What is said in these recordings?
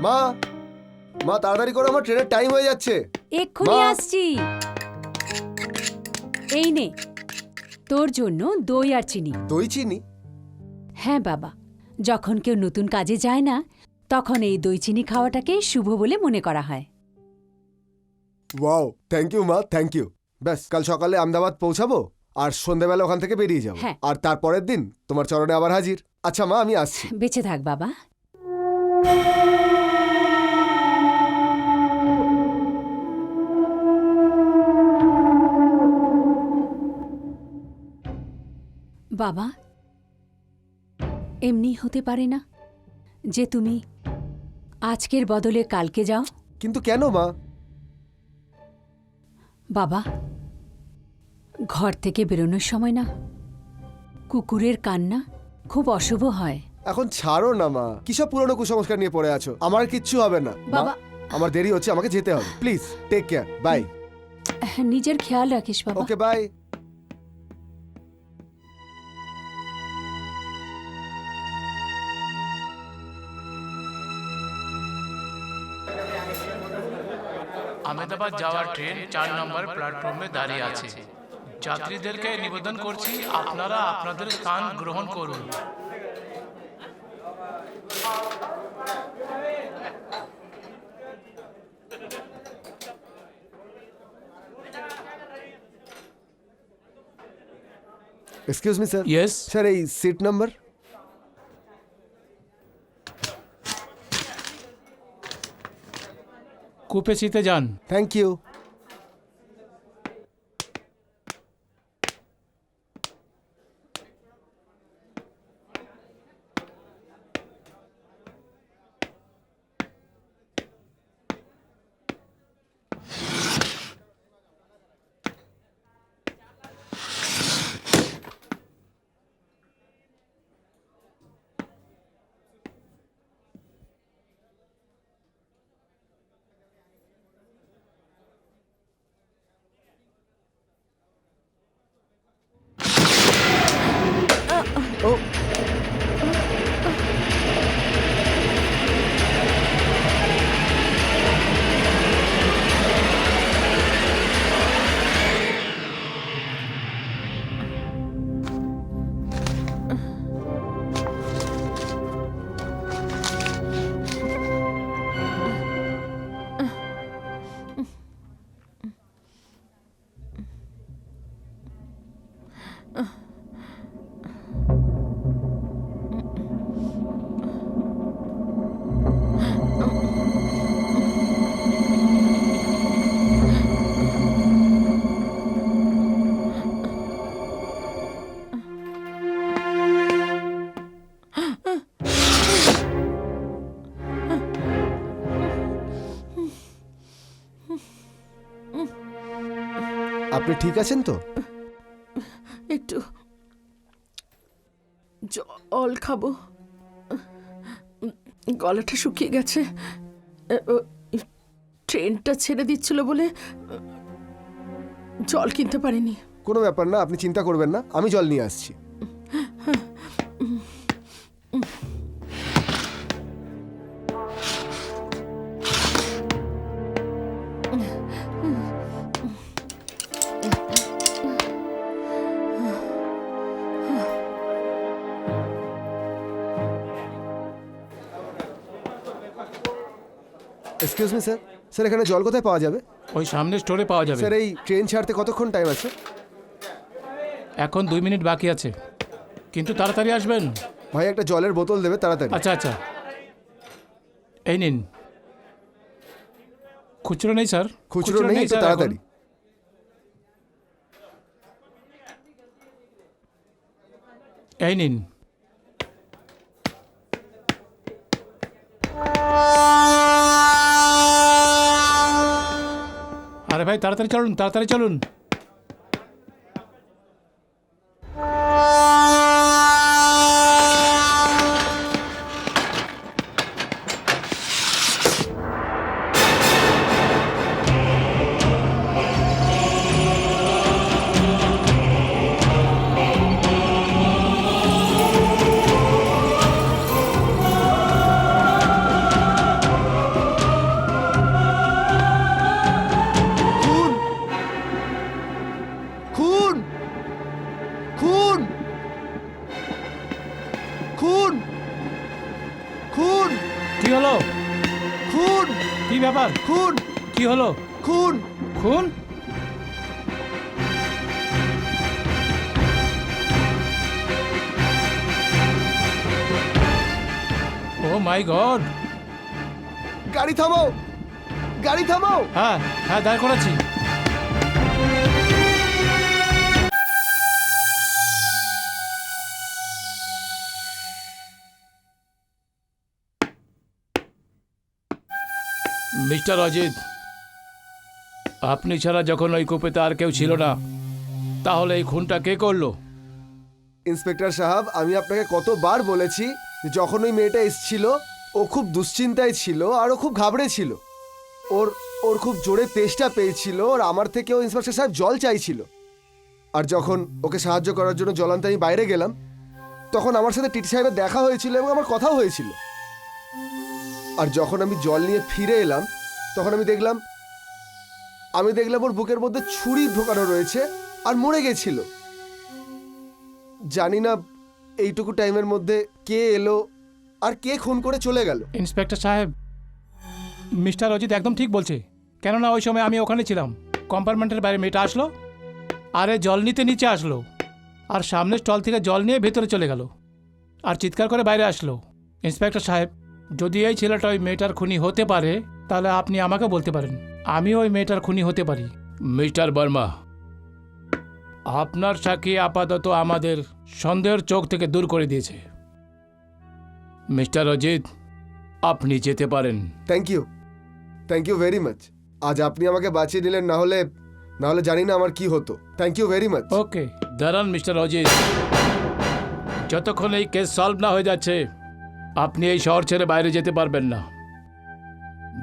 মা মা তাড়াতাড়ি করো, আমার ট্রেনের টাইম হয়ে যাচ্ছে। এক্ষুনি মা! আসছি। এই নে তোর জন্য দই আর চিনি। দই চিনি? হ্যাঁ বাবা, যখন কেউ নতুন কাজে যায় না তখন এই দই চিনি খাওয়াটাকে শুভ বলে মনে করা হয়। ওয়াও, থ্যাংক ইউ মা, থ্যাংক ইউ। ব্যাস, কাল সকালে আহমেদাবাদ পৌঁছাবো আর সন্ধ্যাবেলা ওখান থেকে বেরিয়ে যাবো। হ্যাঁ। আর তারপরের দিন তোমার চরণে আবার হাজির। আচ্ছা মা, আমি আসছি। বেঁচে থাক বাবা। বাবা, এমনি হতে পারে না যে তুমি আজকের বদলে কালকে যাও। কিন্তু কেন মা? বাবা, ঘর থেকে বেরোনোর সময় না কুকুরের কান্না খুব অশুভ হয়। এখন ছাড়ো না মা, কিসব পুরনো কুসংস্কার নিয়ে পড়ে আছো। আমার কিচ্ছু হবে না মা। বাবা। আমার দেরি হচ্ছে, আমাকে যেতে হবে। Please take care, bye. নিজের খেয়াল রাখিস বাবা। ওকে, বাই। আহমেদাবাদ যাওয়ার ট্রেন 4 নম্বর প্ল্যাটফর্মে দাঁড়িয়ে আছে। যাত্রীদেরকে নিবেদন করছি আপনারা আপনাদের স্থান গ্রহণ করুন। Excuse me sir. Yes. Sir, এই সিট নাম্বার? কূপে শীতে যান। Thank you. ও, আপনি ঠিক আছেন তো? একটু জল খাবো, গলাটা শুকিয়ে গেছে। ট্রেনটা ছেড়ে দিচ্ছিল বলে জল কিনতে পারিনি। কোনো ব্যাপার না, আপনি চিন্তা করবেন না, আমি জল নিয়ে আসছি। Excuse me sir. স্যার, এখানে জল কোথায় পাওয়া যাবে? ওই সামনে স্টোরে পাওয়া যাবে। স্যার, এই ট্রেন ছাড়তে কতক্ষণ টাইম আছে? এখন 2 মিনিট বাকি আছে, কিন্তু তাড়াতাড়ি আসবেন। ভাই, একটা জলের বোতল দেবে তাড়াতাড়ি। আচ্ছা আচ্ছা, এই নিন। খুচরো নেই স্যার। খুচরো নেই তো? স্যার, তাড়াতাড়ি। এখন। এই নিন। আরে ভাই, তাড়াতাড়ি চলুন, তাড়াতাড়ি চলুন। কি হলো? খুন কি ব্যাপার? খুন কি হলো? খুন খুন? ও মাই গড! গাড়ি থামাও, গাড়ি থামাও। হ্যাঁ হ্যাঁ, দাঁড় করাচ্ছি। মিস্টার অজিত, আপনি ছাড়া যখন ওই কূপেতে আর কেউ ছিল না, তাহলে এই খুনটা কে করলো? ইন্সপেক্টর সাহেব, আমি আপনাকে কতবার বলেছি যে যখন ওই মেয়েটা এসেছিল ও খুব দুশ্চিন্তায় ছিল আর ও খুব ঘাবড়ে ছিল। ওর ওর খুব জোরে তেষ্টা পেয়েছিল আর আমার থেকেও ইন্সপেক্টর সাহেব জল চাইছিল। আর যখন ওকে সাহায্য করার জন্য জল আনতে আমি বাইরে গেলাম, তখন আমার সাথে টিটি সাহেবের দেখা হয়েছিল এবং আমার কথাও হয়েছিল। আর যখন আমি জল নিয়ে ফিরে এলাম, তখন আমি দেখলাম ওর বুকের মধ্যে ছুরি ঢোকানো রয়েছে আর মরে গেছিল। জানি না এইটুকু টাইমের মধ্যে কে এলো আর কে খুন করে চলে গেল। ইন্সপেক্টর সাহেব, মিস্টার অজিত একদম ঠিক বলছে। কেননা ওই সময় আমি ওখানে ছিলাম। কম্পার্টমেন্টের বাইরে মেয়েটা আসলো, আরে জল নিতে নিচে আসলো, আর সামনের স্টল থেকে জল নিয়ে ভেতরে চলে গেল আর চিৎকার করে বাইরে আসলো। ইন্সপেক্টর সাহেব, যদি এই ছেলেটা ওই মেয়েটার খুনি হতে পারে, তাহলে আপনি আমাকে বলতে পারেন, আমি ওই মেয়েটার খুনি হতে পারি। মিস্টার বর্মা, আপনার সাক্ষী আপাতত আমাদের সন্দেহের চোখ থেকে দূর করে দিয়েছে। মিস্টার অজিত, আপনি যেতে পারেন। Thank you very much. আজ আপনি আমাকে বাঁচিয়ে নিলেন, না হলে জানি না আমার কি হতো। Thank you very much. Okay, দাঁড়ান মিস্টার অজিত, যতক্ষণ এই কেস সলভ না হয়ে যাচ্ছে আপনি এই শহর ছেড়ে বাইরে যেতে পারবেন না,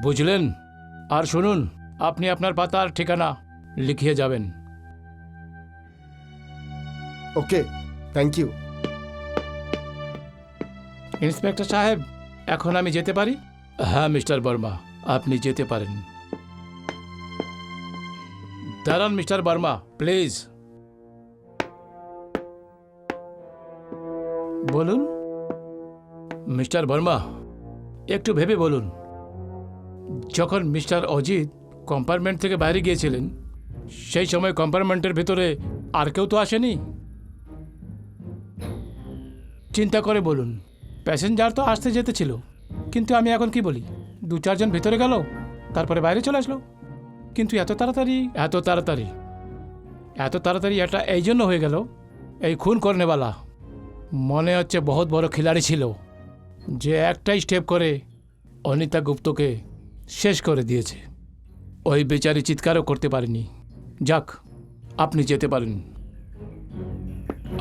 বুঝলেন? আর শুনুন, আপনি আপনার পাতার ঠিকানা লিখিয়ে যাবেন। ওকে, থ্যাংক ইউ। ইন্সপেক্টর সাহেব, এখন আমি যেতে পারি? হ্যাঁ মিস্টার বর্মা, আপনি যেতে পারেন। দাঁড়ান মিস্টার বর্মা, প্লিজ বলুন। মিস্টার বর্মা, একটু ভেবে বলুন, যখন মিস্টার অজিত কম্পার্টমেন্ট থেকে বাইরে গিয়েছিলেন, সেই সময় কম্পার্টমেন্টের ভিতরে আর কেউ তো আসেনি। চিন্তা করে বলুন, প্যাসেঞ্জার তো আসতে যেতে ছিল, কিন্তু আমি এখন কি বলি, 2-4 জন ভিতরে গেল, তারপরে বাইরে চলে আসলো। কিন্তু এত তাড়াতাড়ি এটা এই জন্য হয়ে গেল, এই খুন করনেওয়ালা মনে হচ্ছে বহুত বড় খিলাড়ি ছিল, যে একটাই স্টেপ করে অনিতা গুপ্তকে শেষ করে দিয়েছে। ওই বেচারি চিৎকারও করতে পারেনি। যাক, আপনি যেতে পারেন।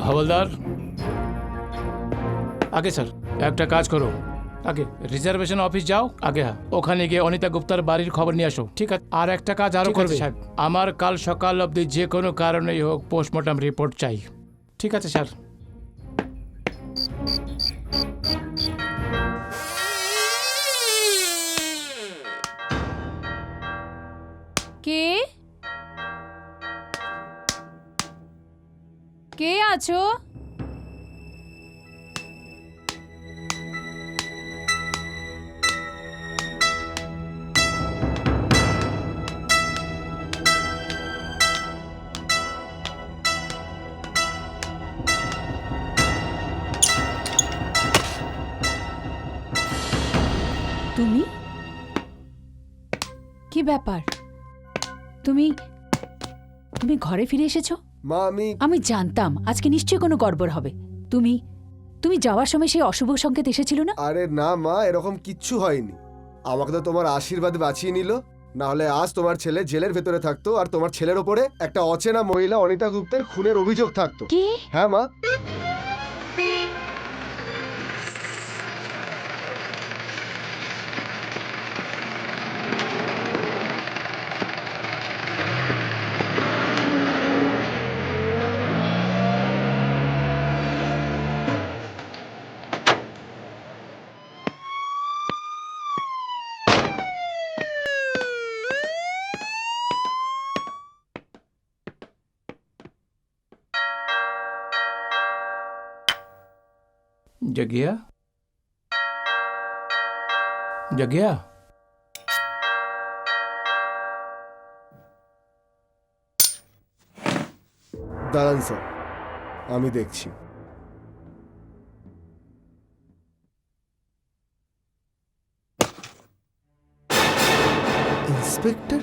হাওলদার, আগে স্যার একটা কাজ করো, আগে রিজার্ভেশন অফিস যাও, আগে হ্যাঁ, ওখানে গিয়ে অনিতা গুপ্তার বাড়ির খবর নিয়ে আসো। ঠিক আছে, আর একটা কাজ আরও করবে সাহেব, আমার কাল সকাল অবধি যে কোনো কারণেই হোক পোস্টমর্টম রিপোর্ট চাই। ঠিক আছে স্যার। কে কে আছো? তুমি? কি ব্যাপার? তুমি তুমি ঘরে ফিরে এসেছো? মা, আমি জানতাম আজকে নিশ্চয়ই কোনো গড়বড় হবে। তুমি তুমি যাওয়ার সময় সেই অশুভ সংকেত এসেছিল না? আরে না মা, এরকম কিচ্ছু হয়নি। আমাকে তো তোমার আশীর্বাদ বাঁচিয়ে নিল, না হলে আজ তোমার ছেলে জেলের ভেতরে থাকতো আর তোমার ছেলের ওপরে একটা অচেনা মহিলা অনিতা গুপ্তের খুনের অভিযোগ থাকতো। কি? হ্যাঁ মা। जगिया, जगिया দাঁড়ান স্যার, আমি দেখছি। ইন্সপেক্টর?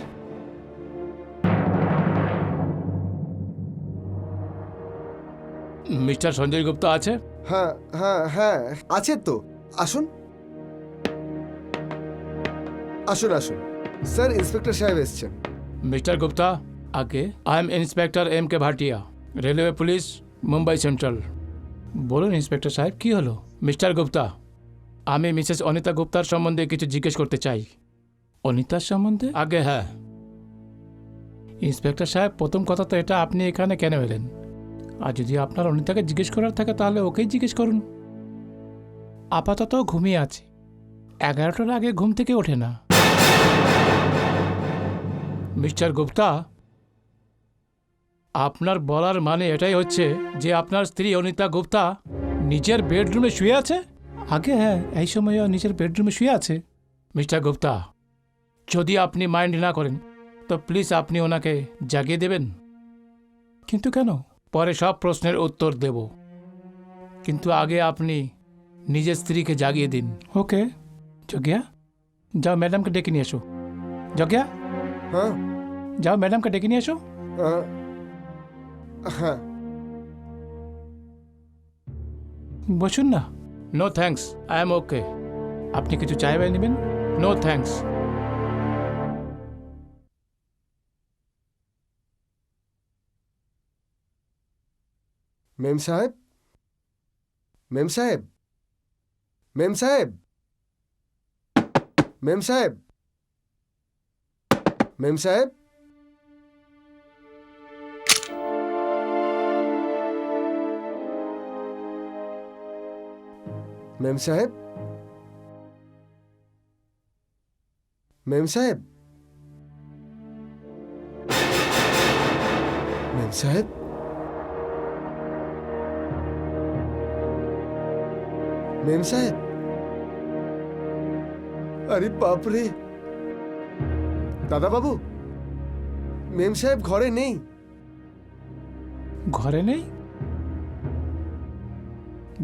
मिस्टर संजय गुप्ता আছে? হ্যাঁ হ্যাঁ হ্যাঁ, আছে তো। আসুন আসুন আসুন। স্যার, ইন্সপেক্টর সাহেব এসছেন। मिस्टर गुप्ता आगे आई एम इंस्पेक्टर एम के Bhatia railway police Mumbai central. বলুন ইন্সপেক্টর সাহেব, কি হলো? মিস্টার গুপ্তা, আমি মিসেস অনিতা গুপ্তার সম্বন্ধে কিছু জিজ্ঞেস করতে চাই। অনিতার সম্বন্ধে? আগে হ্যাঁ। ইন্সপেক্টর সাহেব, প্রথম কথা তো এটা, আপনি এখানে কেন এলেন? আর যদি আপনার অনিতাকে জিজ্ঞেস করার থাকে তাহলে ওকেই জিজ্ঞেস করুন। আপাতত ঘুমিয়ে আছে, 11টার আগে ঘুম থেকে ওঠে না। মিস্টার গুপ্তা, আপনার বলার মানে এটাই হচ্ছে যে আপনার স্ত্রী অনিতা গুপ্তা নিজের বেডরুমে শুয়ে আছে? আগে হ্যাঁ, এই সময়ও নিজের বেডরুমে শুয়ে আছে। মিস্টার গুপ্তা, যদি আপনি মাইন্ড না করেন তো প্লিজ আপনি ওনাকে জাগিয়ে দেবেন। কিন্তু কেন? পরে সব প্রশ্নের উত্তর দেব, কিন্তু আগে আপনি নিজের স্ত্রীকে জাগিয়ে দিন। ওকে জগিয়া, যাও ম্যাডামকে ডেকে নিয়ে এসো। জগিয়া, হ্যাঁ যাও ম্যাডামকে ডেকে নিয়ে এসো। হ্যাঁ। বসুন না। নো থ্যাঙ্কস, আই এম ওকে। আপনি কিছু চাইবে নেবেন? No thanks. মেম সাহেব, মেম সাহেব, মেম সাহেব, মেম সাহেব, মেম সাহেব, মেম সাহেব, মেম সাহেব, মেম সাহেব, মেম সাহেব। আরে বাপরে, দাদা বাবু, মেম সাহেব ঘরে নেই। ঘরে নেই?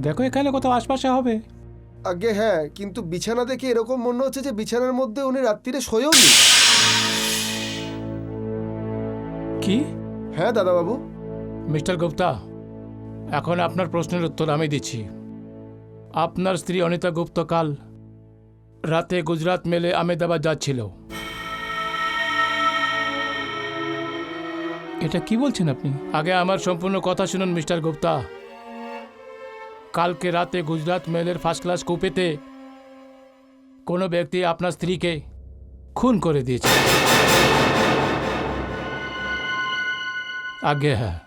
দেখো এখানে কোথাও আশপাশে হবে। আগে হ্যাঁ, কিন্তু বিছানা দেখে এরকম মনে হচ্ছে যে বিছানার মধ্যে উনি রাত্রিরে শোয়েও নি। কি? হ্যাঁ দাদা বাবু। মিস্টার গুপ্তা, এখন আপনার প্রশ্নের উত্তর আমি দিচ্ছি। আপনার স্ত্রী অনিতা গুপ্ত কাল রাতে গুজরাট মেলে আহমেদাবাদ যাচ্ছিল। এটা কি বলছেন আপনি? আগে আমার সম্পূর্ণ কথা শুনুন মিস্টার গুপ্তা। কালকে রাতে গুজরাট মেলের ফার্স্ট ক্লাস কুপেতে কোনো ব্যক্তি আপনার স্ত্রীকে খুন করে দিয়েছে। আগে হ্যাঁ।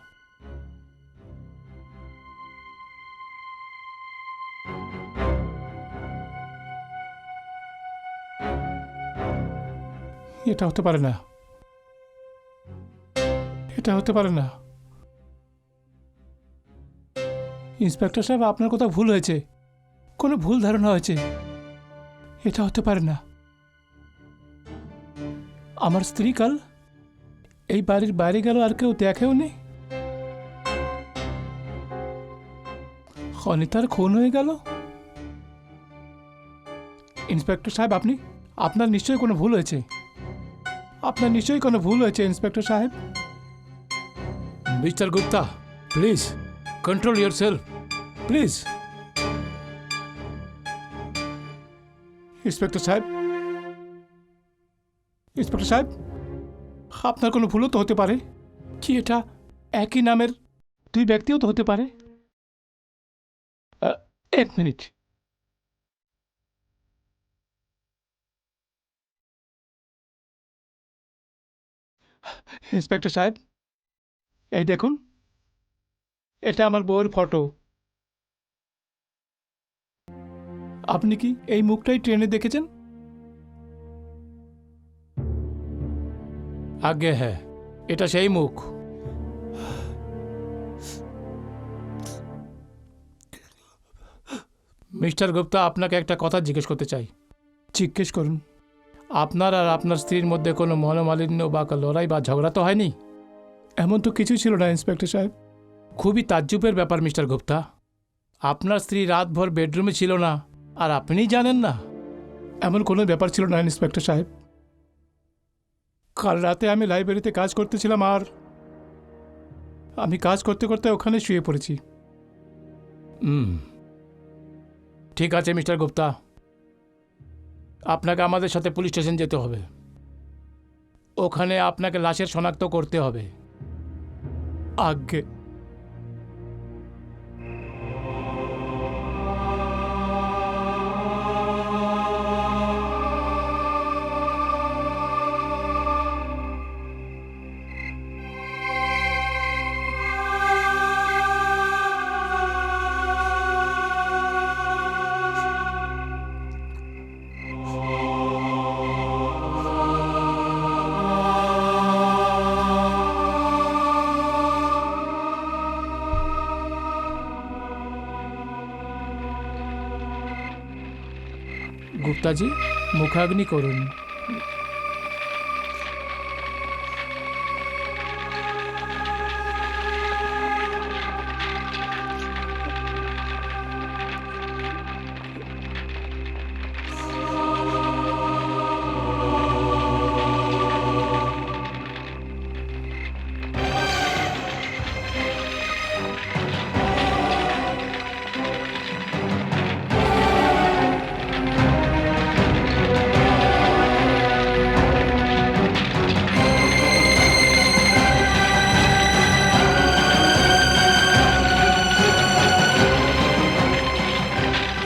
এটা হতে পারে না, এটা হতে পারে না। ইন্সপেক্টর সাহেব, আপনার কোথাও ভুল হয়েছে, কোনো ভুল ধারণা হয়েছে। এটা হতে পারে না। আমার স্ত্রী কাল এই বাড়ির বাইরে গেল আর কেউ দেখেও নেই। অনিতার খুন হয়ে গেল। ইন্সপেক্টর সাহেব, আপনার নিশ্চয়ই কোনো ভুল হয়েছে। আপনার নিশ্চয়ই কোনো ভুল হয়েছে ইন্সপেক্টর সাহেব। Mister Gupta, please control yourself, please. Inspector সাহেব, ইন্সপেক্টর সাহেব, আপনার কোনো ভুলও তো হতে পারে। কি এটা একই নামের দুই ব্যক্তিও তো হতে পারে। এক মিনিট। ইন্সপেক্টর সাহেব, এই দেখুন, এটা আমার বউয়ের ফটো। আপনি কি এই মুখটাই ট্রেনে দেখেছেন? আগে হ্যাঁ, এটা সেই মুখ। মিস্টার গুপ্তা, আপনাকে একটা কথা জিজ্ঞেস করতে চাই। জিজ্ঞেস করুন, আপনার আর আপনার স্ত্রীর মধ্যে কোনো মনোমালিন্য বা লড়াই বা ঝগড়া তো হয়নি? এমন তো কিছু ছিল না ইন্সপেক্টর সাহেব। খুবই তাজ্জুবের ব্যাপার মিস্টার গুপ্তা। আপনার স্ত্রী রাতভর বেডরুমে ছিল না আর আপনিই জানেন না? এমন কোনো ব্যাপার ছিল না ইন্সপেক্টর সাহেব। কাল রাতে আমি লাইব্রেরিতে কাজ করতেছিলাম আর আমি কাজ করতে করতে ওখানে শুয়ে পড়েছি। ঠিক আছে মিস্টার গুপ্তা, আপনাকে আমাদের সাথে পুলিশ স্টেশন যেতে হবে। ওখানে আপনাকে লাশের শনাক্ত করতে হবে। আজ্ঞে। গুপ্তাজি, মুখাগ্নি করুন।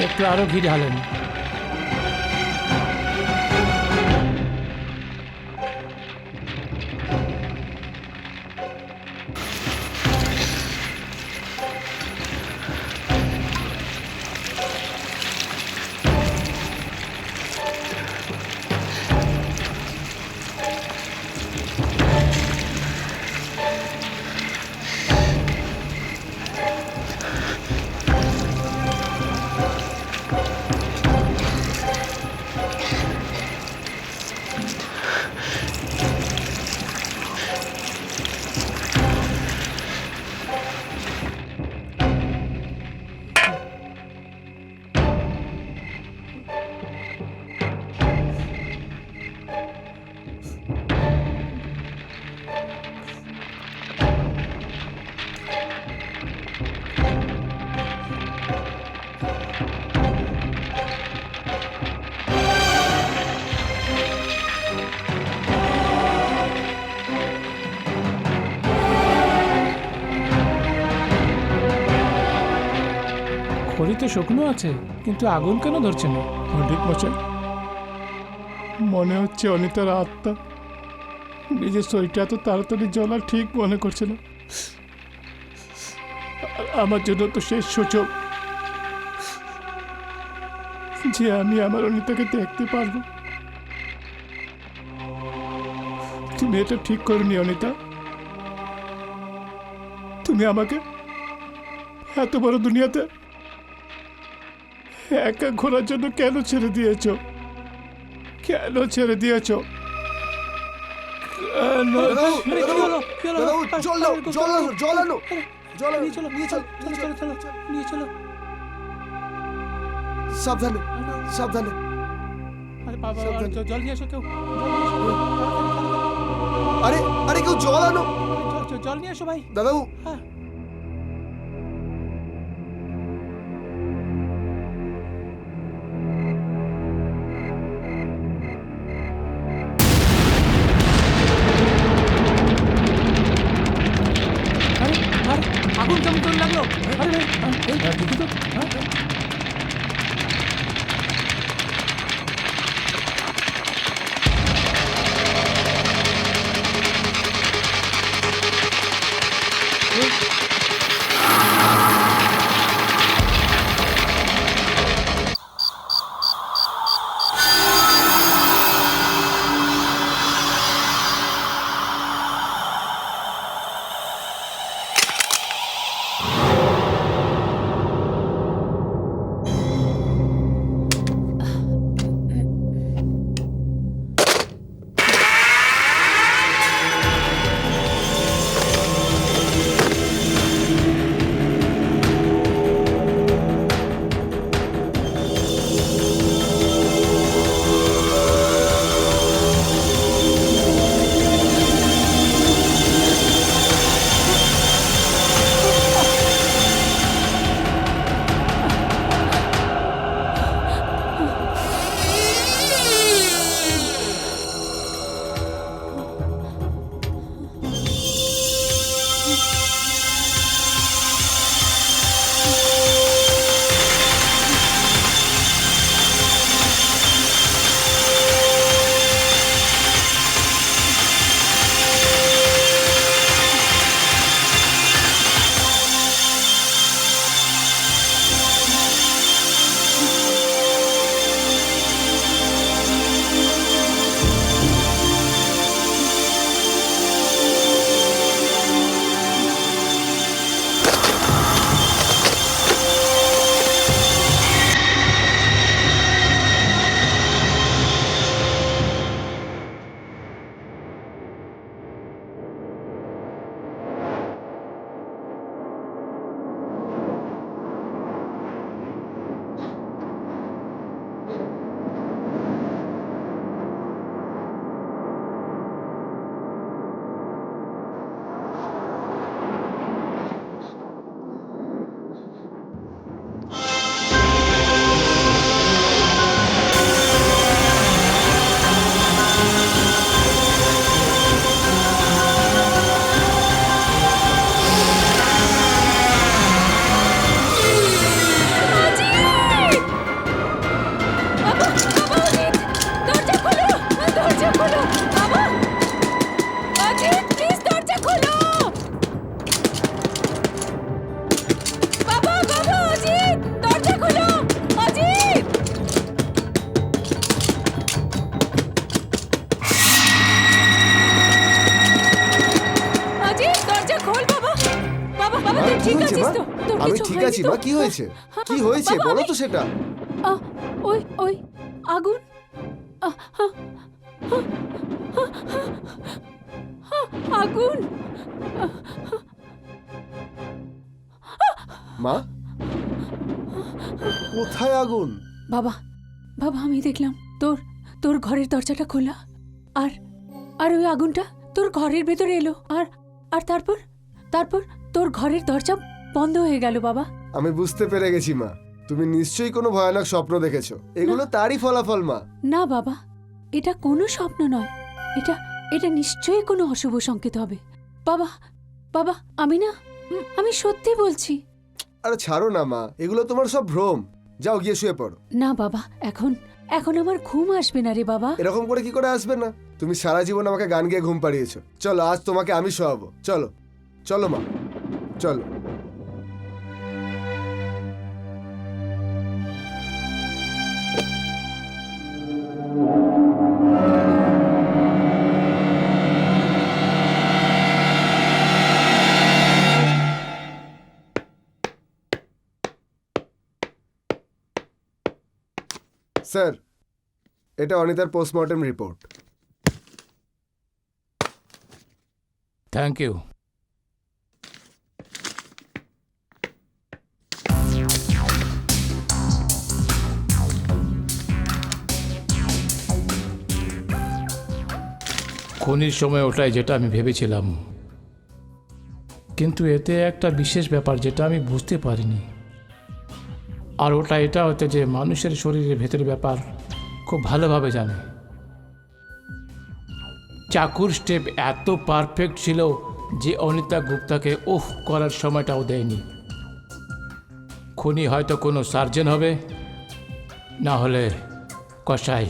একটু আরো ঘি ঢালেন। খড়ি তো শুকনো আছে, কিন্তু আগুন কেন ধরছে না? পণ্ডিত মশাই, মনে হচ্ছে অনিতার আত্মা নিজের শরীরটা এত তাড়াতাড়ি জ্বলা ঠিক মনে করছে না। আমার জন্য তো শেষ সূচক যে আমি আমার অনিতাকে দেখতে পারবো। তুমি এটা ঠিক করনি অনিতা। তুমি আমাকে এত বড় দুনিয়াতে একা ঘোরার জন্য কেন ছেড়ে দিয়েছ? কেন ছেড়ে দিয়েছ? সাবধানে সাবধানে। আরে বাবা, জল নিয়ে এসো কেউ। আরে আরে কেউ জল আনো। জল নিয়ে এসো ভাই। দাদাবু, হ্যাঁ। আগুন কেমন করে লাগলো? আরে দেখি তো। হ্যাঁ আমি কিছু ঠিক হয়নি আছি তো? মা, কি হয়েছে? কি হয়েছে বাবা, বলো তো সেটা। আহ, ওই ওই আগুন আহ, আহ, আহ, আহ, আগুন মা, কোথায় আগুন? বাবা বাবা আমি দেখলাম তোর তোর ঘরের দরজাটা খোলা আর আর ওই আগুনটা তোর ঘরের ভেতরে এলো আর আর তারপর তারপর তোর ঘরের দরজা বন্ধ হয়ে গেল বাবা। আমি বুঝতে পেরে গেছি মা, তুমি নিশ্চয়ই কোনো ভয়ানক স্বপ্ন দেখেছো। এগুলো তারই ফলাফল মা। না বাবা, এটা কোনো স্বপ্ন নয়, এটা এটা নিশ্চয়ই কোনো অশুভ সংকেত হবে। বাবা বাবা আমি না আমি সত্যি বলছি। আরে ছাড়ো না মা, এগুলো তোমার সব ভ্রম। যাও গিয়ে শুয়ে পড়ো। না বাবা, এখন এখন আমার ঘুম আসবে না রে বাবা। এরকম করে কি করে আসবে না? তুমি সারা জীবন আমাকে গান গেয়ে ঘুম পাড়িয়েছো। চলো আজ তোমাকে আমি শোয়াবো। চলো চলো মা, চলো। স্যার, এটা অনিতার পোস্টমর্টেম রিপোর্ট। Thank you. খুনির সময় ওটাই যেটা আমি ভেবেছিলাম, কিন্তু এতে একটা বিশেষ ব্যাপার যেটা আমি বুঝতে পারিনি। আর ওটা এটা হতে যে মানুষের শরীরের ভেতরের ব্যাপার খুব ভালোভাবে জানে। চাকুর স্টেপ এত পারফেক্ট ছিল যে অনিতা গুপ্তাকে উফ করার সময়টাও দেয়নি। খুনি হয়তো কোনো সার্জন হবে, না হলে কসাই।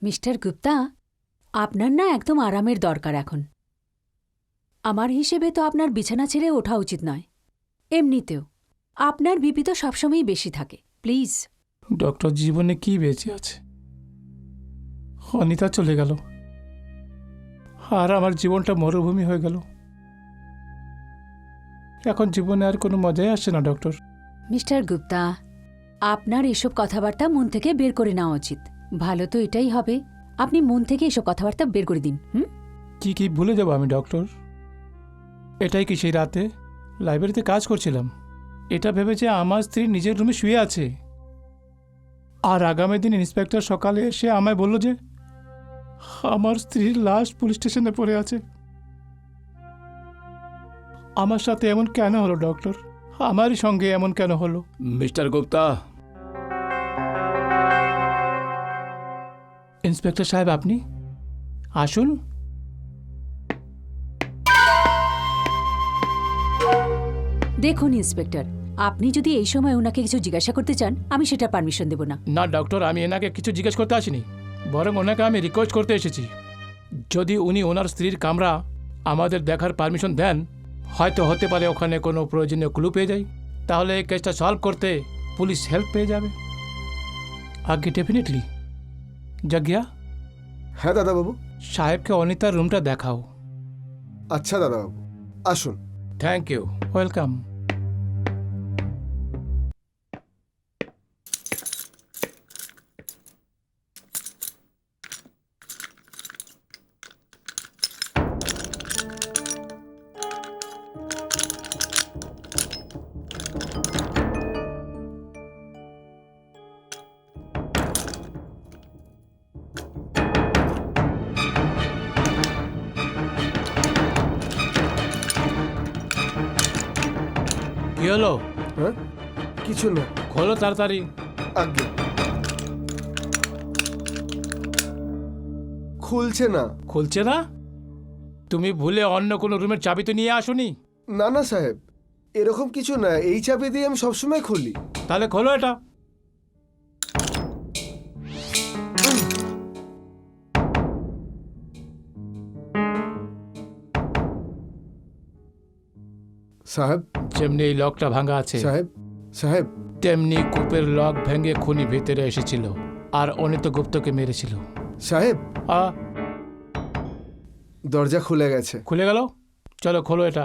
মিস্টার গুপ্তা, আপনার না একদম আরামের দরকার এখন। আমার হিসেবে তো আপনার বিছানা ছেড়ে ওঠা উচিত নয়। এমনিতেও আপনার বিপি তো সবসময়ই বেশি থাকে। প্লিজ। ডক্টর, জীবনে কি বেঁচে আছে? অনিতা চলে গেল আর আমার জীবনটা মরুভূমি হয়ে গেল। এখন জীবনে আর কোনো মজাই আসছে না ডক্টর। মিস্টার গুপ্তা, আপনার এসব কথাবার্তা মন থেকে বের করে নেওয়া উচিত। ভালো তো এটাই হবে, আপনি মন থেকে এসব কথাবার্তা বের করে দিন। কি কি ভুলে যাব আমি ডক্টর? এটাই কি সেই রাতে লাইব্রেরিতে কাজ করছিলাম, এটা ভেবে যে আমার স্ত্রী নিজের রুমে শুয়ে আছে, আর আগামী দিন ইন্সপেক্টর সকালে এসে আমায় বলল যে আমার স্ত্রীর লাশ পুলিশ স্টেশনে পড়ে আছে। আমার সাথে এমন কেন হলো ডক্টর? আমারই সঙ্গে এমন কেন হলো? মিস্টার গুপ্তা। ইন্সপেক্টর সাহেব, আপনি আসুন। দেখুন ইন্সপেক্টর, আপনি যদি এই সময় ওনাকে কিছু জিজ্ঞাসা করতে চান, আমি সেটা পারমিশন দেব না। না ডক্টর, আমি এনাকে কিছু জিজ্ঞেস করতে আসিনি, বরং ওনাকে আমি রিকোয়েস্ট করতে এসেছি। যদি উনি ওনার স্ত্রীর কামরা আমাদের দেখার পারমিশন দেন, হয়তো হতে পারে ওখানে কোনো প্রয়োজনীয় ক্লু পেয়ে যাই, তাহলে এই কেসটা সলভ করতে পুলিশ হেল্প পেয়ে যাবে। আগে ডেফিনেটলি। জাগিয়া, হ্যাঁ দাদাবাবু। সাহেবকে অনিতার রুমটা দেখাও। আচ্ছা দাদাবাবু, আসুন। Thank you, welcome. কি হলো? হ্যাঁ, কিছু না। খোলো তাড়াতাড়ি। আজ্ঞে। খুলছে না। খুলছে না? তুমি ভুলে অন্য কোনো রুমের চাবি তো নিয়ে আসোনি? না না সাহেব, এরকম কিছু না। এই চাবি দিয়ে আমি সবসময় খুলি। তাহলে খোলো এটা। সাহেব, যেমনি এই লকটা ভাঙা আছে। সাহেব, সাহেব, তেমনি কূপের লক ভেঙে খুনি ভেতরে এসেছিল আর অনিত গুপ্তকে মেরেছিল। সাহেব, আ দরজা খুলে গেছে। খুলে গেল? চলো খোলো এটা।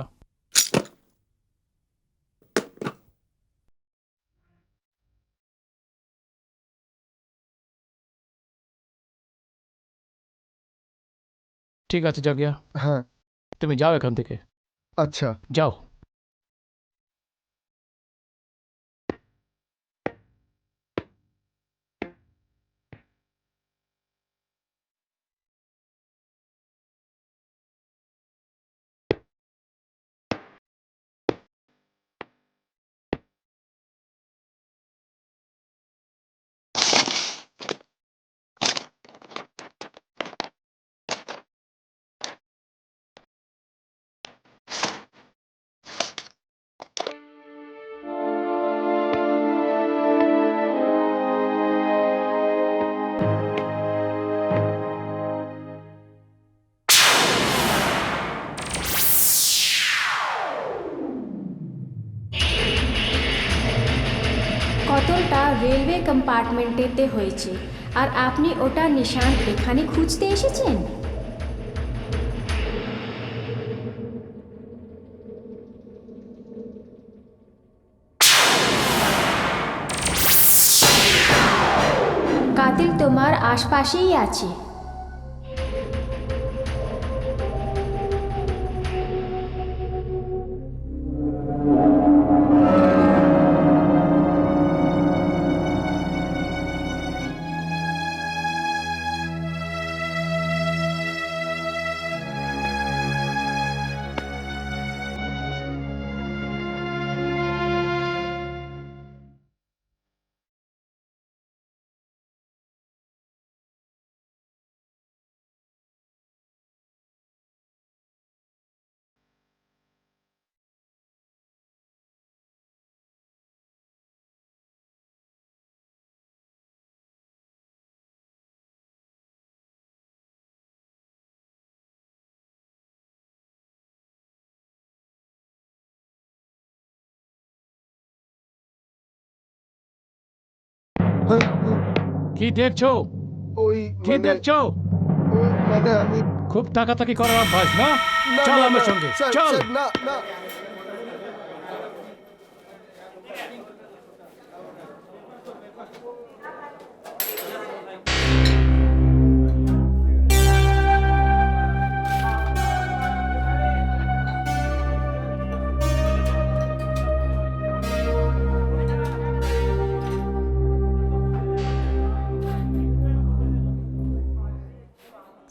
ঠিক আছে জাগিয়া, হ্যাঁ, তুমি যাও এখান থেকে, আচ্ছা। যাও। কতলটা রেলওয়ে কম্পার্টমেন্টেতে হয়েছে আর আপনি ওটার নিশান এখানে খুঁজতে এসেছেন? কাতিল তোমার আশপাশেই আছে। কি দেখছো? ওই কি দেখছো? মানে আমি খুব তাকাতাকি করার অভ্যাস না? না, চল না, আমার না, সঙ্গে, স্যার, চল। স্যার, না, না।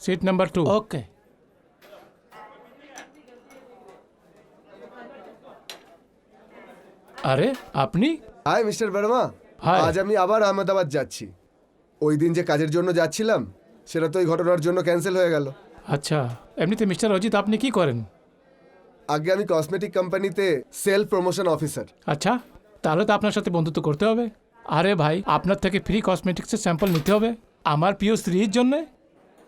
Seat number 2। ওকে। আরে আপনি? Hi mister Verma, hi. আজ আমি আবার আহমেদাবাদ যাচ্ছি। ওই দিন যে কাজের জন্য যাচ্ছিলাম সেটা তো এই ঘটনার জন্য ক্যান্সেল হয়ে গেল। আচ্ছা, এমনিতে মিস্টার অজিত আপনি কি করেন? আগে আমি কসমেটিক কোম্পানিতে সেল প্রমোশন অফিসার। আচ্ছা, তাহলে তো আপনার সাথে বন্ধুত্ব করতে হবে। আরে ভাই, আপনার থেকে ফ্রি কসমেটিক্সের স্যাম্পল নিতে হবে আমার প্রিয় স্ত্রীর জন্যে।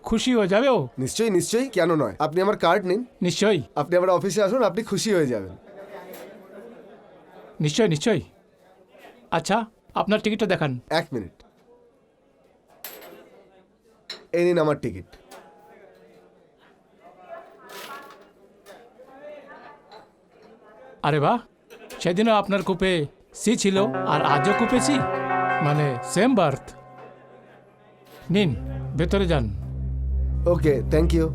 খুশি হয়ে যাবে ও। নিশ্চয়ই, নিশ্চয়ই, কেন নয়। আপনি আমার কার্ড নিন, নিশ্চয়ই, আপনি আমার অফিসে আসুন, আপনি খুশি হয়ে যাবেন। নিশ্চয়ই, নিশ্চয়ই। আচ্ছা, আপনার টিকিটটা দেখান। 1 মিনিট, এই নিন আমার টিকিট। আরে বাহ, সেদিনও আপনার কূপে সি ছিল আর আজও কূপে সি, মানে সেম বার্থ। নিন, ভেতরে যান। Okay, thank you.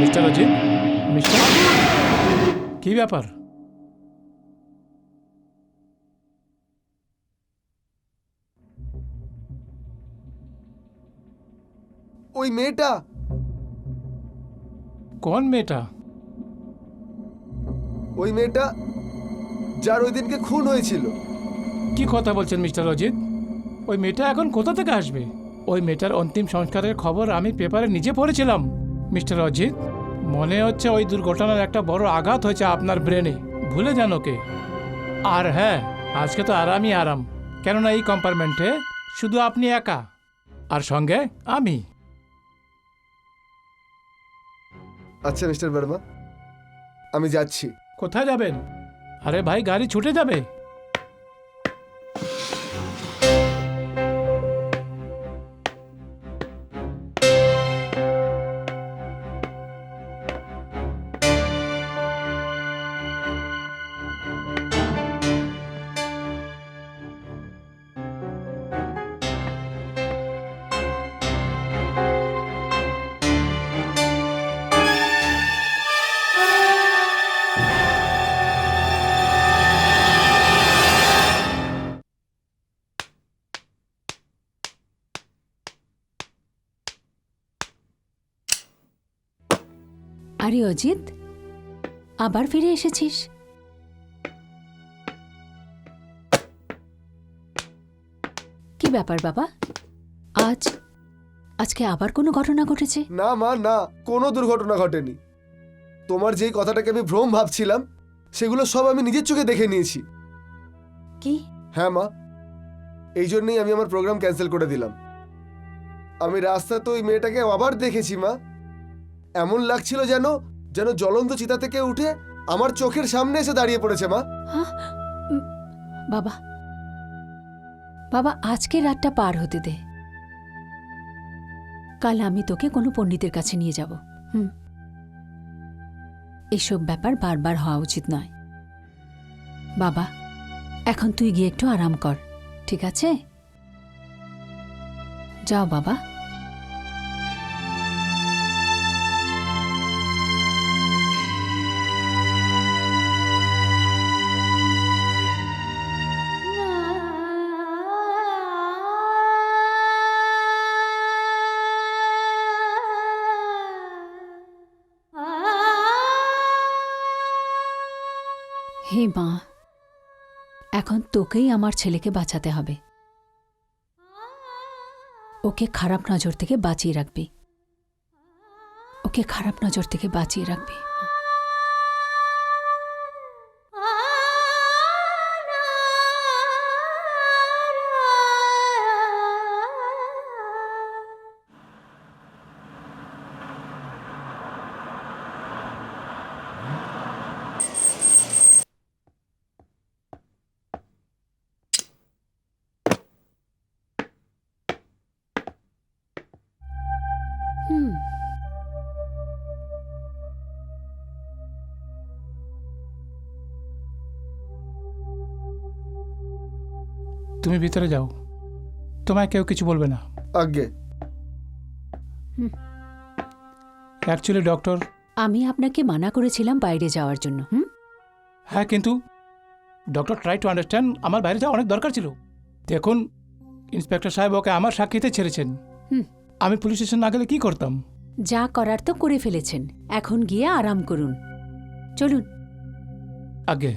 Mister Ajit, mister, কি ব্যাপার? ওই মেয়েটা, কোন মেয়েটা? ওই মেয়েটা যার ওই দিনকে খুন হয়েছিল। কি কথা বলছেন মিস্টার অজিত? ওই মেয়েটা এখন কোথা থেকে আসবে? ওই মেয়েটার অন্তিম সংস্কারের খবর আমি পেপারে নিজে পড়েছিলাম। মিস্টার অজিত, মনে হচ্ছে ওই দুর্ঘটনার একটা বড় আঘাত হয়েছে আপনার ব্রেনে। ভুলে যান ওকে। আর হ্যাঁ, আজকে তো আরামই আরাম, কেননা এই কম্পার্টমেন্টে শুধু আপনি একা, আর সঙ্গে আমি। আচ্ছা মিস্টার বর্মা, আমি যাচ্ছি। কোথায় যাবেন? আরে ভাই, গাড়ি ছুটে যাবে। আরে অজিত, আবার ফিরে এসেছিস? কি ব্যাপার বাবা, আজকে আবার কোনো ঘটনা ঘটেছে? না মা, না, কোনো দুর্ঘটনা ঘটেনি। তোমার যেই কথাটাকে আমি ভ্রম ভাবছিলাম, সেগুলো সব আমি নিজের চোখে দেখে নিয়েছি। কি? হ্যাঁ মা, এই জন্যই আমি আমার প্রোগ্রাম ক্যান্সেল করে দিলাম। আমি রাস্তাতে ওই মেয়েটাকে আবার দেখেছি মা। এমন লাগছিল যেন যেন জ্বলন্ত চিতা থেকে উঠে আমার চোখের সামনে এসে দাঁড়িয়ে পড়েছে মা। বাবা, বাবা, আজকে রাতটা পার হতে দে। কাল আমি তোকে কোনো পণ্ডিতের কাছে নিয়ে যাব। এসব ব্যাপার বারবার হওয়া উচিত নয়। বাবা, এখন তুই গিয়ে একটু আরাম কর, ঠিক আছে? যাও বাবা। হে মা, এখন তোকেই আমার ছেলেকে বাঁচাতে হবে। ওকে খারাপ নজর থেকে বাঁচিয়ে রাখবি, ওকে খারাপ নজর থেকে বাঁচিয়ে রাখবি। তুমি ভিতরে যাও, তোমায় কেউ কিছু বলবে না। আজ্ঞে। অ্যাকচুয়ালি ডক্টর, আমি আপনাকে মানা করেছিলাম বাইরে যাওয়ার জন্য। হ্যাঁ, কিন্তু ডক্টর ট্রাই টু আন্ডারস্ট্যান্ড, আমার বাইরে যাওয়া অনেক দরকার ছিল। দেখুন ইন্সপেক্টর সাহেব ওকে আমার সাক্ষীতে ছেড়েছেন। আমি পুলিশ স্টেশন না গেলে কি করতাম? যা করার তো করে ফেলেছেন, এখন গিয়ে আরাম করুন। চলুন। আগে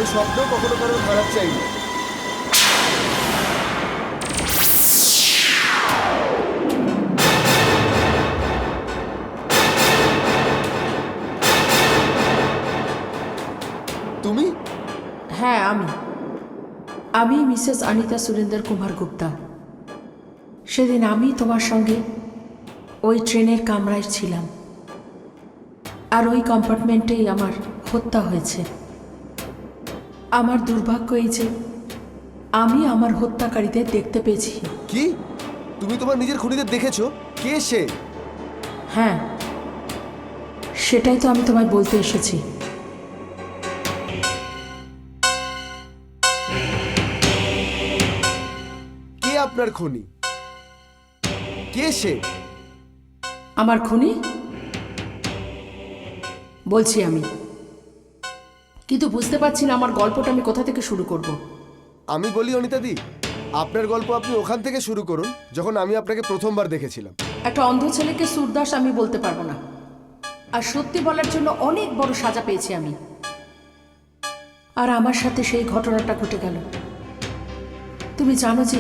ওই স্বপ্ন কখনো কারোর খারাপ চাই না। তুমি? হ্যাঁ আমি মিসেস অনিতা সুরেন্দ্র কুমার গুপ্তা। সেদিন আমি তোমার সঙ্গে ওই ট্রেনের কামরায় ছিলাম, আর ওই কম্পার্টমেন্টেই আমার হত্যা হয়েছে। আমার দুর্ভাগ্য এই যে আমি আমার হত্যাকারীদের দেখতে পেয়েছি। কি তুমি তোমার নিজের খুনিদের দেখেছো? কে সে? হ্যাঁ, সেটাই তো আমি তোমায় বলতে এসেছি। কে আপনার খুনি? কে সে? আমার খুনি বলছি আমি, কিন্তু বুঝতে পারছি না আমার গল্পটা আমি কোথা থেকে শুরু করব। আমি বলি অনিতাদি, আপনার গল্প আপনি ওখান থেকে শুরু করুন যখন আমি আপনাকে প্রথমবার দেখেছিলাম। একটা অন্ধ ছেলেকে সুরদাস আমি বলতে পারবো না, আর সত্যি বলার জন্য অনেক বড় সাজা পেয়েছি আমি। আর আমার সাথে সেই ঘটনাটা ঘটে গেল। তুমি জানো যে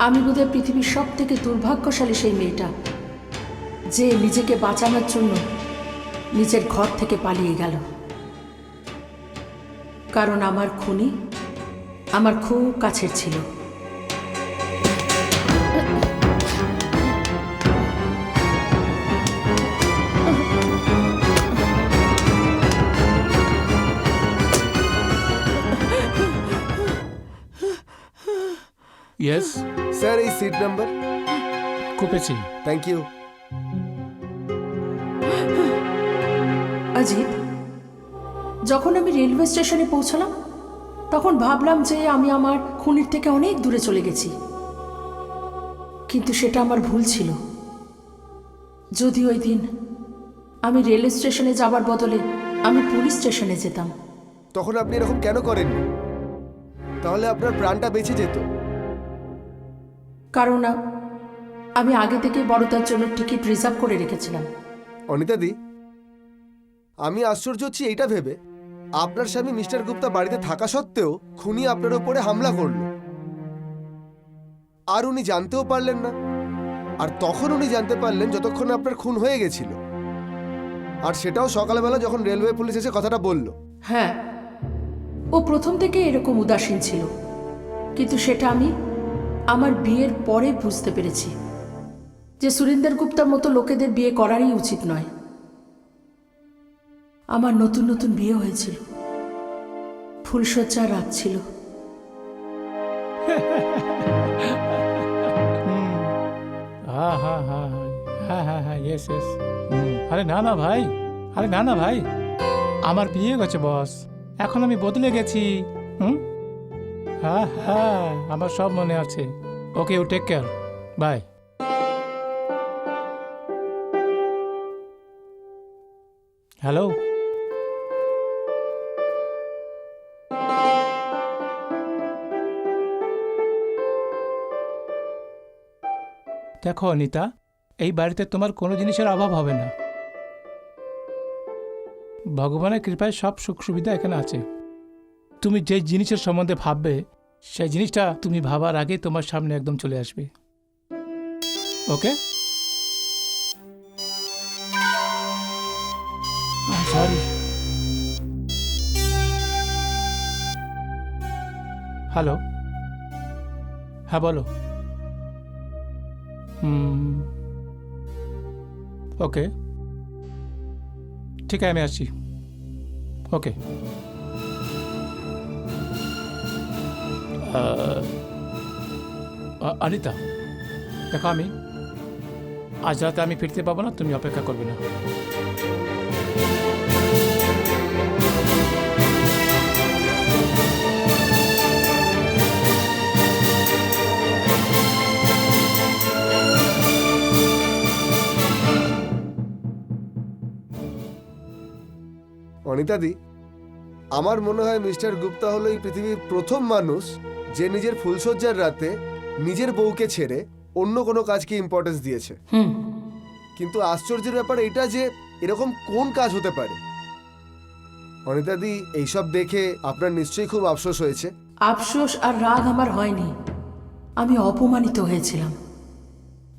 আমি বোধহয় পৃথিবীর সব থেকে দুর্ভাগ্যশালী সেই মেয়েটা, যে নিজেকে বাঁচানোর জন্য নিজের ঘর থেকে পালিয়ে গেল। কারণ আমার খুনি আমার খুব কাছের ছিল। ইয়েস, স্যার এই সিট নাম্বার। কুপেছি। Thank you. অজিত, যখন আমি রেলওয়ে স্টেশনে পৌঁছলাম তখন ভাবলাম যে আমি আমার খুনির থেকে অনেক দূরে চলে গেছি, কিন্তু সেটা আমার ভুল ছিল। যদি ওই দিন আমি রেলওয়ে স্টেশনে যাবার বদলে আমি পুলিশ স্টেশনে যেতাম। তখন আপনি এরকম কেন করেননি? তাহলে আপনার প্রাণটা বেঁচে যেত। কারণ আমি আগে থেকে বড়দার জন্য টিকিট রিজার্ভ করে রেখেছিলাম। অনিতাদি, আমি আশ্চর্য হচ্ছি এইটা ভেবে, আপনার স্বামী মিস্টার গুপ্তা বাড়িতে থাকা সত্ত্বেও খুনি আপনার উপরে হামলা করল, আর উনি জানতেও পারলেন না। আর তখন উনি জানতে পারলেন যতক্ষণ আপনার খুন হয়ে গেছিল, আর সেটাও সকালবেলা যখন রেলওয়ে পুলিশ এসে কথাটা বলল। হ্যাঁ, ও প্রথম থেকে এরকম উদাসীন ছিল, কিন্তু সেটা আমি আমার বিয়ের পরে বুঝতে পেরেছি যে সুরেন্দ্র গুপ্তার মতো লোকেদের বিয়ে করারই উচিত নয়। আমার নতুন নতুন বিয়ে হয়েছিল, ফুলশয্যার রাত ছিল। হ্যাঁ হ্যাঁ হ্যাঁ হ্যাঁ হ্যাঁ হ্যাঁ ইয়েস ইয়েস। আরে না না ভাই, আরে না না ভাই, আমার বিয়ে গেছে বস, এখন আমি বদলে গেছি। হ্যাঁ হ্যাঁ, আমার সব মনে আছে। Okay, you take care, bye. Hello, দেখো অনিতা, এই বাড়িতে তোমার কোনো জিনিসের অভাব হবে না। ভগবানের কৃপায় সব সুখ সুবিধা এখানে আছে। তুমি যে জিনিসের সম্বন্ধে ভাববে সেই জিনিসটা তুমি ভাবার আগে তোমার সামনে একদম চলে আসবে। ওকে, সরি। হ্যালো, হ্যাঁ বলো। ওকে, ঠিক আছে, আমি আসছি। ওকে। অনিতা, দেখো, আমি আজ রাতে আমি ফিরতে পাবো না, তুমি অপেক্ষা করবে না। অনিতাদি, আমার মনে হয় মিস্টার গুপ্তা হলো এই পৃথিবীর প্রথম মানুষ যে নিজের ফুলশয্যার রাতে নিজের বউকে ছেড়ে অন্য কোনো কাজকে ইম্পর্টেন্স দিয়েছে। কিন্তু আশ্চর্যের ব্যাপার এটা যে এরকম কোন কাজ হতে পারে অনিতাদি, এইসব দেখে আপনার নিশ্চয়ই খুব আফসোস হয়েছে। আফসোস আর রাগ আমার হয়নি, আমি অপমানিত হয়েছিলাম।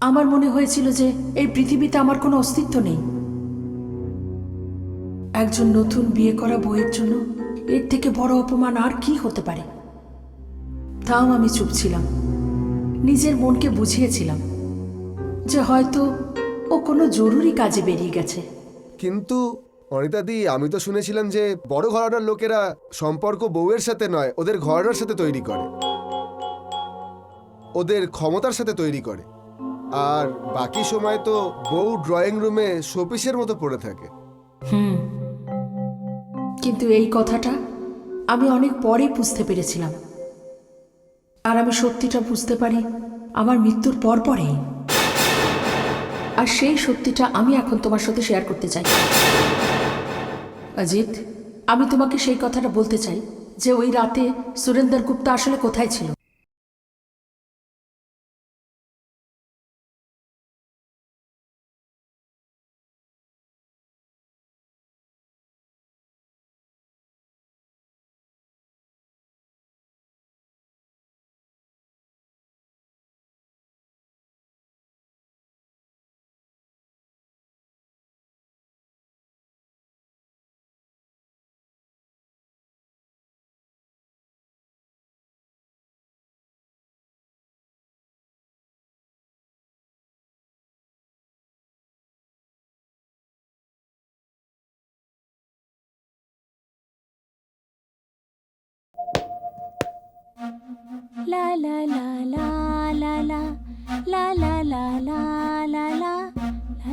আমার মনে হয়েছিল যে এই পৃথিবীতে আমার কোনো অস্তিত্ব নেই। একজন নতুন বিয়ে করা বউয়ের জন্য এর থেকে বড় অপমান আর কি হতে পারে। তাও আমি চুপ ছিলাম, নিজের মনকে বুঝিয়েছিলাম যে হয়তো ও কোনো জরুরি কাজে বেরিয়ে গেছে। কিন্তু অনিতাদি, আমি তো শুনেছিলাম যে বড় ঘরানার লোকেরা সম্পর্ক বউয়ের সাথে নয়, ওদের ঘরানার সাথে তৈরি করে, ওদের ক্ষমতার সাথে তৈরি করে, আর বাকি সময় তো বউ ড্রয়িং রুমে শোপিসের মতো পড়ে থাকে। কিন্তু এই কথাটা আমি অনেক পরে বুঝতে পেরেছিলাম, আর আমি সত্যিটা বুঝতে পারি আমার মৃত্যুর পর পরেই। আর সেই সত্যিটা আমি এখন তোমার সাথে শেয়ার করতে চাই। অজিত, আমি তোমাকে সেই কথাটা বলতে চাই যে ওই রাতে সুরেন্দর গুপ্তা আসলে কোথায় ছিল। লা লা লা লা লা লা লা লা লা লা লা লা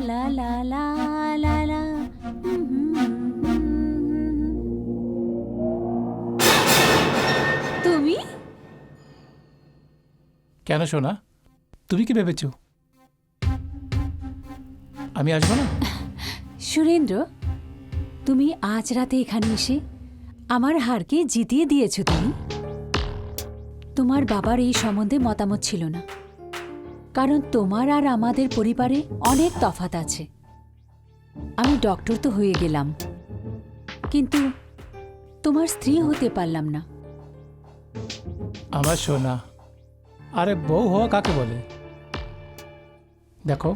লা লা লা লা লা। তুমি কেন সোনা, তুমি কি ভেবেছো আমি আসবো না? সুরেন্দ্র, তুমি আজ রাতে এখানে এসে আমার হারকে জিতিয়ে দিয়েছো। তুমি, তোমার বাবার এই সম্বন্ধে মতামত ছিল না, কারণ তোমার আর আমাদের পরিবারে অনেক তফাৎ আছে। আমি ডক্টর তো হয়ে গেলাম, কিন্তু তোমার স্ত্রী হতে পারলাম না। আমার সোনা, আরে বউ হওয়া কাকে বলে? দেখো,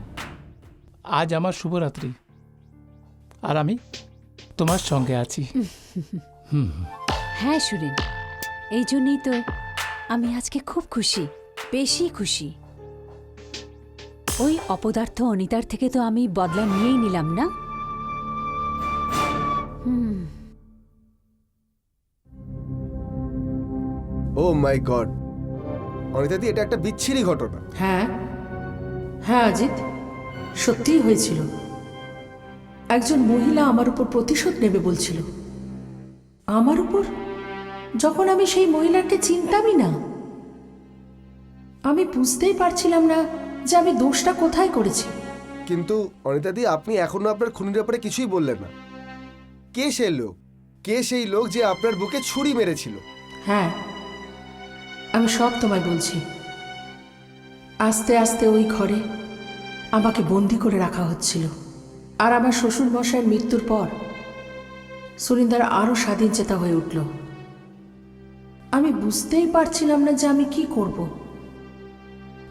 আজ আমার শুভরাত্রি, আর আমি তোমার সঙ্গে আছি। হ্যাঁ সুরেন, এই জন্যই তো আমি আজকে খুব খুশি, বেশি খুশি। ওই অপদার্থ অনিতার থেকে তো আমি বদলা নিয়েই নিলাম না। ও মাই গড, অনিতাদি, এটা একটা বিচ্ছিরি ঘটনা। হ্যাঁ হ্যাঁ অজিত, সত্যিই হয়েছিল। একজন মহিলা আমার উপর প্রতিশোধ নেবে বলছিল। আমার উপর, যখন আমি সেই মহিলাকে চিনতামই না। আমি বুঝতেই পারছিলাম না যে আমি দোষটা কোথায় করেছি। কিন্তু অনিতাদি, আপনি এখনো আপনার খুনির ব্যাপারে কিছুই বললেন না। কে সেই লোক? কে সেই লোক যে আপনার বুকে ছুরি মেরেছিল? হ্যাঁ, আমি সব তোমায় বলছি। আস্তে আস্তে ওই ঘরে আমাকে বন্দি করে রাখা হচ্ছিল। আর আমার শ্বশুর মশাইয়ের মৃত্যুর পর সুরিন্দার আরও স্বাধীন চেতা হয়ে উঠল। আমি বুঝতেই পারছিলাম না যে আমি কি করব।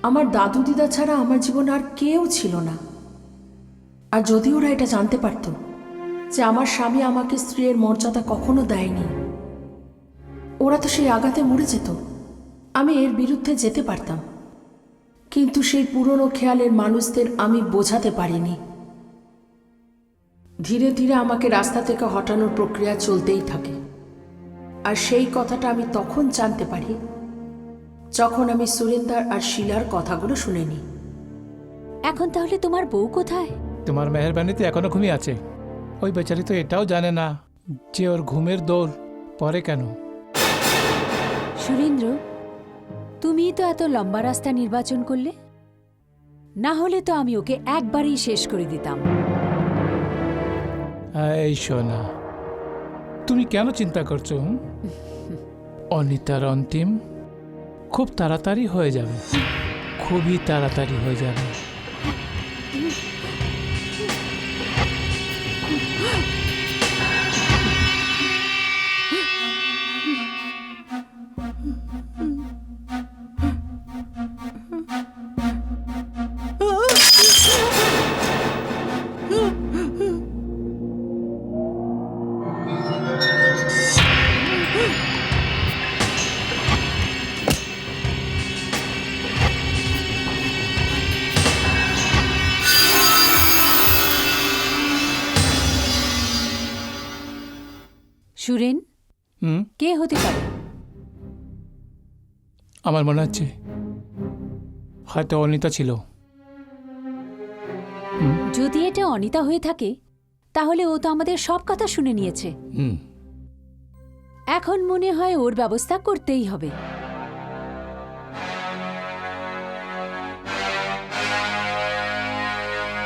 আমার দাদু দিদা ছাড়া আমার জীবন আর কেউ ছিল না। আর যদি ওরা এটা জানতে পারত যে আমার স্বামী আমাকে স্ত্রীর মর্যাদা কখনো দেয়নি, ওরা তো সেই আঘাতে মরে যেত। আমি এর বিরুদ্ধে যেতে পারতাম, কিন্তু সেই পুরনো খেয়ালের মানুষদের আমি বোঝাতে পারিনি। ধীরে ধীরে আমাকে রাস্তা থেকে হটানোর প্রক্রিয়া চলতেই থাকে। আর সেই কথাটা আমি তখন জানতে পারি যখন আমি সুরেন্দার আর শিলার কথাগুলো শুনিনি। এখন তাহলে তোমার বউ কোথায়? তোমার মেহেরবানিতে এখনো ঘুমিয়ে আছে। ওই বেচারি তো এটাও জানে না যে ওর ঘুমের দৌড় পরে কেন। সুরেন্দ্র, তুমিই তো এত লম্বা রাস্তা নির্বাচন করলে, না হলে তো আমি ওকে একবারেই শেষ করে দিতাম। এই সোনা, তুমি কেন চিন্তা করছো? অনিতার অন্তিম খুব তাড়াতাড়ি হয়ে যাবে, খুবই তাড়াতাড়ি হয়ে যাবে। সুরেন, হুম, কে হতে পারে? আমার মনে হচ্ছে হয়তো অনিতা ছিল। যদি এটা অনিতা হয়ে থাকে তাহলে ও তো আমাদের সব কথা শুনে নিয়েছে। হুম, এখন মনে হয় ওর ব্যবস্থা করতেই হবে।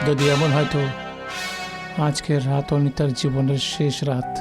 যদি এমন হয়তো আজকের রাত অনিতার জীবনের শেষ রাত।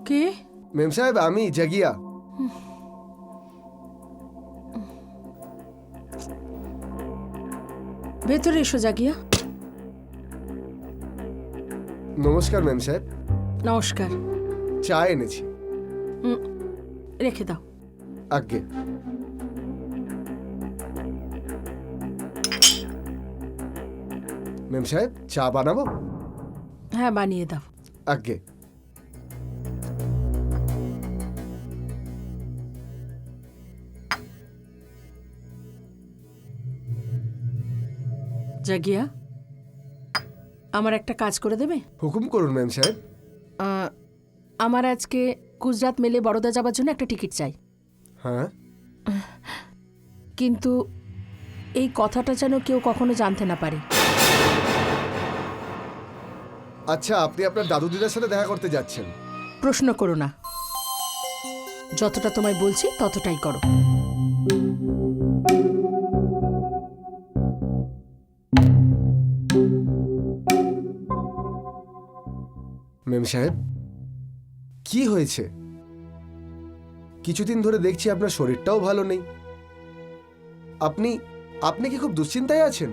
কে? মেম সাহেব, আমি জাগিয়া। ভেতরে এসো জাগিয়া। নমস্কার মেম সাহেব, নমস্কার। চা এনেছি। রেখে দাও। আজ্ঞে। মেম সাহেব, চা বানাবো? হ্যাঁ, বানিয়ে দাও। আজ্ঞে। জাগিয়া, আমার একটা কাজ করে দেবে? হুকুম করুন মেম সাহেব। আমার আজকে গুজরাট মেলে বড়োদা যাবার জন্য একটা টিকিট চাই। হ্যাঁ, কিন্তু এই কথাটা যেন কেউ কখনো জানতে না পারে। আচ্ছা, আপনি আপনার দাদু দিদার সাথে দেখা করতে যাচ্ছেন? প্রশ্ন করো না, যতটা তোমায় বলছি ততটাই করো। মেম সাহেব, কি হয়েছে? কিছুদিন ধরে দেখছি আপনার শরীরটাও ভালো নেই। আপনি আপনি কি খুব দুশ্চিন্তায় আছেন?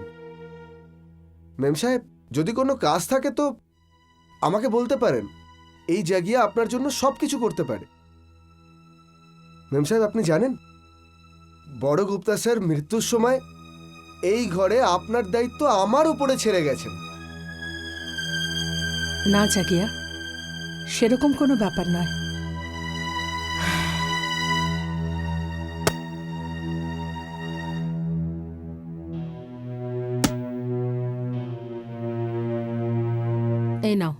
মেম সাহেব, যদি কোনো কাজ থাকে তো আমাকে বলতে পারেন। এই জাগিয়া আপনার জন্য সবকিছু করতে পারে। মেম সাহেব, আপনি জানেন বড় গুপ্তা স্যার মৃত্যুর সময় এই ঘরে আপনার দায়িত্ব আমার উপরে ছেড়ে গেছেন। না জাগিয়া, সেরকম কোনো ব্যাপার নয়। এই নাও,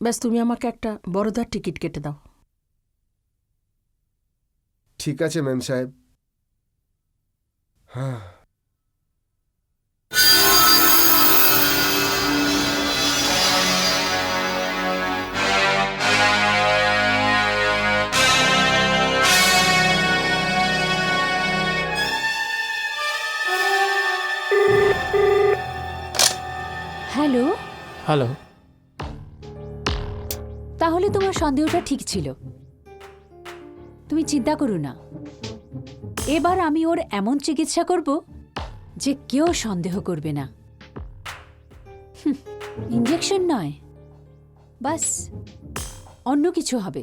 ব্যাস তুমি আমাকে একটা বড়দার টিকিট কেটে দাও। ঠিক আছে মেম সাহেব। হ্যাঁ, হ্যালো। হ্যালো। তাহলে তোমার সন্দেহটা ঠিক ছিল। তুমি চিন্তা করো না, এবার আমি ওর এমন চিকিৎসা করব যে কেউ সন্দেহ করবে না। ইঞ্জেকশন নয়, বাস অন্য কিছু হবে।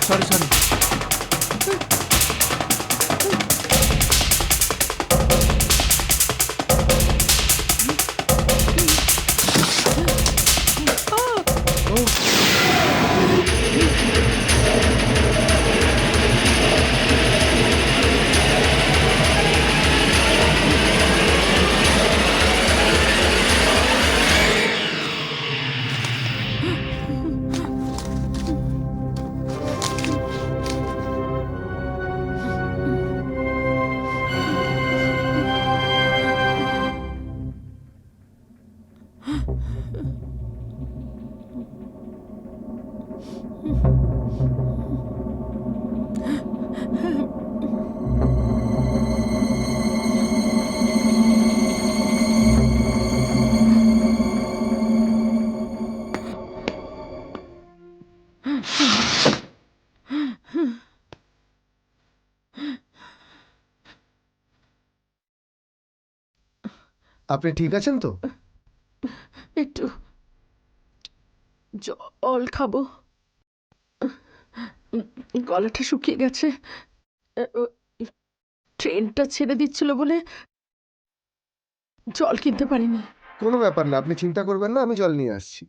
Sorry sorry. আপনি ঠিক আছেন তো? একটু জল খাবো, গলাটা শুকিয়ে গেছে। ট্রেনটা ছেড়ে দিচ্ছিল বলে জল কিনতে পারিনি। কোনো ব্যাপার না, আপনি চিন্তা করবেন না, আমি জল নিয়ে আসছি।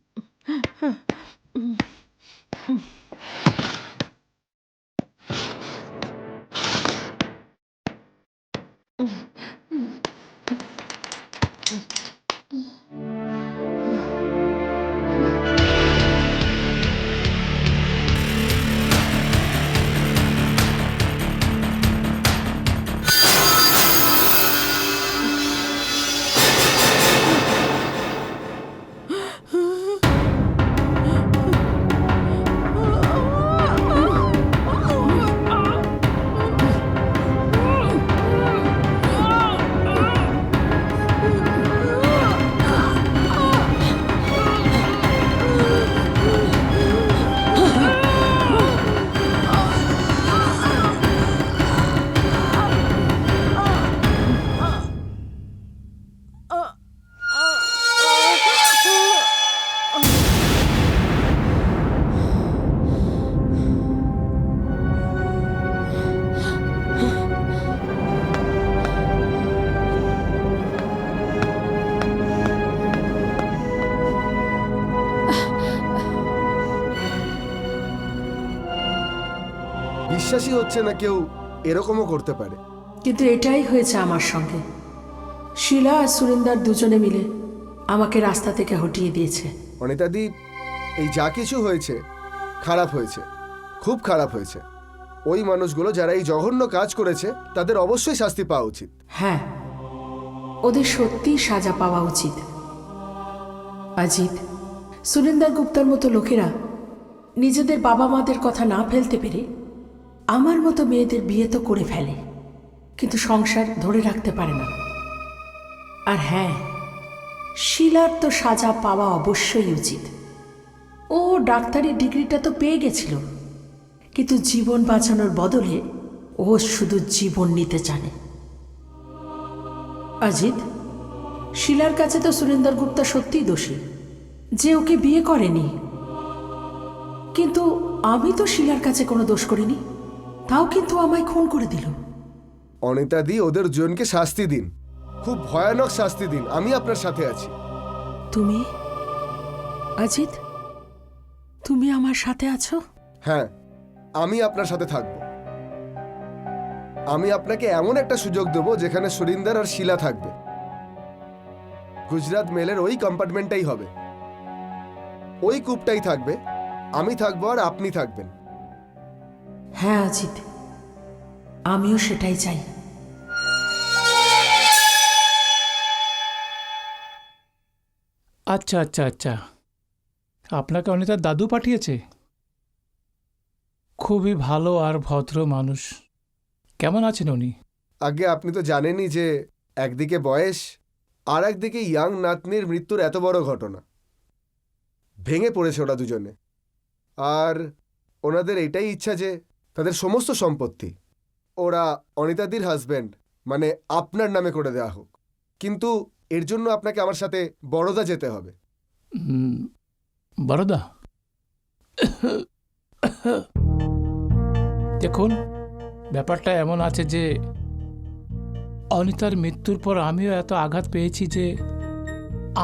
বিশ্বাসই হচ্ছে না কেউ এরকমও করতে পারে। কিন্তু এটাই হয়েছে আমার সঙ্গে। শিলা আর সুরিন্দার দুজনে মিলে আমাকে রাস্তা থেকে হটিয়ে দিয়েছে। অনিতাদি, এই যা কিছু হয়েছে খারাপ হয়েছে, খুব খারাপ হয়েছে। ওই মানুষগুলো যারা এই জঘন্য কাজ করেছে তাদের অবশ্যই শাস্তি পাওয়া উচিত। হ্যাঁ, ওদের সত্যিই সাজা পাওয়া উচিত। অজিত, সুরিন্দার গুপ্তার মতো লোকেরা নিজেদের বাবা মাদের কথা না ফেলতে পেরে আমার মতো মেয়েদের বিয়ে তো করে ফেলে, কিন্তু সংসার ধরে রাখতে পারে না। আর হ্যাঁ, শিলার তো সাজা পাওয়া অবশ্যই উচিত। ও ডাক্তারি ডিগ্রিটা তো পেয়ে গেছিল, কিন্তু জীবন বাঁচানোর বদলে ও শুধু জীবন নিতে জানে। অজিত, শিলার কাছে তো সুরিন্দর গুপ্তা সত্যিই দোষী যে ওকে বিয়ে করেনি, কিন্তু আমি তো শিলার কাছে কোনো দোষ করিনি, তাও কিন্তু আমায় খুন করে দিল। অনিতাদি, ওদের দুজনকে শাস্তি দিন, খুব ভয়ানক শাস্তি দিন। আমি আপনার সাথে আছি। তুমি অজিত, তুমি আমার সাথে আছো? হ্যাঁ, আমি আপনার সাথে থাকব। আমি আপনাকে এমন একটা সুযোগ দেবো যেখানে সুরিন্দর আর শিলা থাকবে। গুজরাট মেলের ওই কম্পার্টমেন্টটাই হবে, ওই কূপটাই থাকবে। আমি থাকবো আর আপনি থাকবেন। হ্যাঁ অজিত, আমিও সেটাই চাই। আচ্ছা আচ্ছা আচ্ছা, আপনাকে অনিতার দাদু পাঠিয়েছে? খুবই ভালো আর ভদ্র মানুষ। কেমন আছেন উনি? আগে আপনি তো জানেনই যে একদিকে বয়স আর একদিকে ইয়াং নাতনির মৃত্যুর এত বড় ঘটনা। ভেঙে পড়েছে ওরা দুজনে। আর ওনাদের এটাই ইচ্ছা যে তাদের সমস্ত সম্পত্তি ওরা অনিতাদির হাজব্যান্ড মানে আপনার নামে করে দেওয়া হোক। কিন্তু এর জন্য আপনাকে আমার সাথে বরোদা যেতে হবে। বরদা? দেখুন, ব্যাপারটা এমন আছে যে অনিতার মৃত্যুর পর আমিও এত আঘাত পেয়েছি যে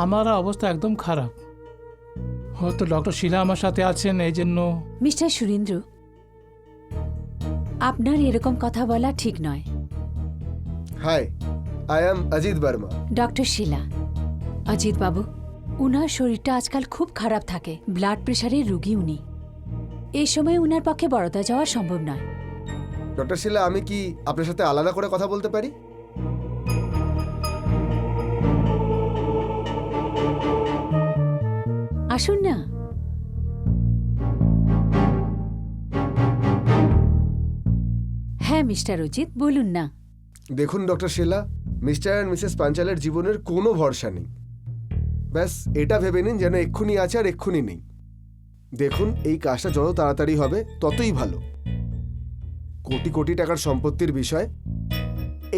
আমার অবস্থা একদম খারাপ। হয়তো ডক্টর শিলা আমার সাথে আছেন, এই জন্য। মিস্টার সুরেন্দ্র, আপনার এরকম কথা বলা ঠিক নয়। Hi, I am Ajit Verma. Doctor Shila, Ajit babu, উনার শরীরটা আজকাল খুব খারাপ থাকে, ব্লাড প্রেশারের রুগী উনি। এই সময় উনার পক্ষে বরোদা যাওয়া সম্ভব নয়। ডক্টর শিলা, আমি কি আপনার সাথে আলাদা করে কথা বলতে পারি? আসুন না। হ্যাঁ মিস্টার অজিত, বলুন না। দেখুন doctor Shila, mister and Mrs পাঞ্চালের জীবনের কোনো ভরসা নেই। ব্যাস এটা ভেবে নিন যেন এক্ষুনি আছে আর এক্ষুনি নেই। দেখুন, এই কাজটা যত তাড়াতাড়ি হবে ততই ভালো। কোটি কোটি টাকার সম্পত্তির বিষয়,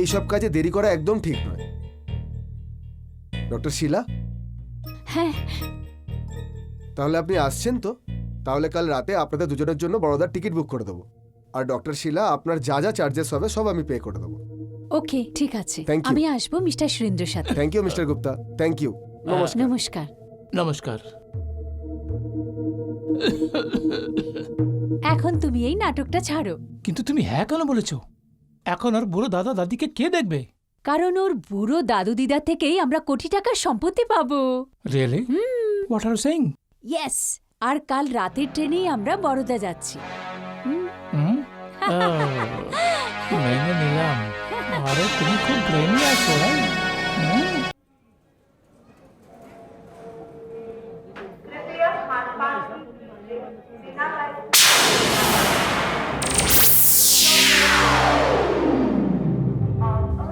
এইসব কাজে দেরি করা একদম ঠিক নয়। ডক্টর শিলা, হ্যাঁ, তাহলে আপনি আসছেন তো? তাহলে কাল রাতে আপনাদের দুজনের জন্য বড়দার টিকিট বুক করে দেবো। আর ডক্টর শিলা, আপনার যা যা চার্জেস হবে সব আমি পে করে দেবো। ওকে, ঠিক আছে। Thank you. আমি আসবো মিস্টার সুরেন্দ্রর সাথে। Thank you mister Gupta, thank you. নমস্কার। নমস্কার। নমস্কার। এখন তুমি এই নাটকটা ছাড়ো, কিন্তু তুমি হ্যাঁ কেন বলেছো? এখন আর বুড়ো দাদা দাদিকে কে দেখবে? কারণ ওর বুড়ো দাদু দিদা থেকেই আমরা কোটি টাকার সম্পত্তি পাবো। Really? What are you saying? Yes, আর কাল রাতের ট্রেনেই আমরা বরোদা যাচ্ছি। মেনে নিলাম। আরে তুমি খুব ব্রেনি আছো, রাইট?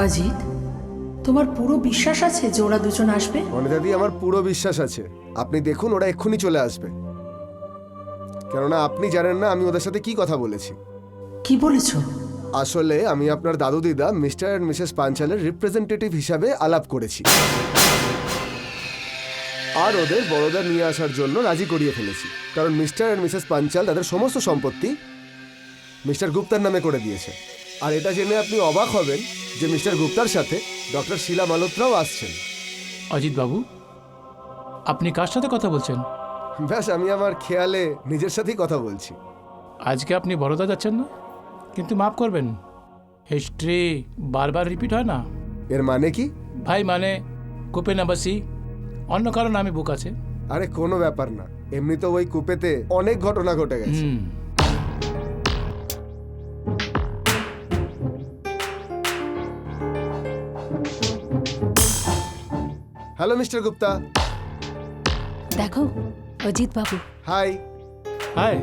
অজিত, তোমার পুরো বিশ্বাস আছে যে ওরা দুজন আসবে? অনিতাদি, আমার পুরো বিশ্বাস আছে। আপনি দেখুন, ওরা এক্ষুনি চলে আসবে। কেননা আপনি জানেন না আমি ওদের সাথে কি কথা বলেছি। কি বলেছো? আসলে আমি আপনার দাদু দিদা মিস্টার অ্যান্ড মিসেস পাঞ্চালের রিপ্রেজেন্টেটিভ হিসাবে আলাপ করেছি, আর ওদের বড়দা নিয়ে আসার জন্য রাজি করিয়ে ফেলেছি। কারণ মিস্টার অ্যান্ড মিসেস পাঞ্চাল তাদের সমস্ত সম্পত্তি মিস্টার গুপ্তার নামে করে দিয়েছে। আর এটা জেনে আপনি অবাক হবেন যে মিস্টার গুপ্তার সাথে ডক্টর শিলা মালহোত্রাও আসছেন। অজিত বাবু, আপনি কার সাথে কথা বলছেন? ব্যাস, আমি আমার খেয়ালে নিজের সাথেই কথা বলছি। আজকে আপনি বরোদা যাচ্ছেন না? কিন্তু মাফ করবেন, হিস্ট্রি বারবার রিপিট হয় না। এর মানে কি? ভাই মানে কুপে নাম্বার সি, অন্য কারণ আমি বুক আছে। আরে কোনো ব্যাপার না, এমনি তো ওই কুপেতে অনেক ঘটনা ঘটে গেছে। Hello mister Gupta. দেখো অজিত বাবু। হাই। হাই।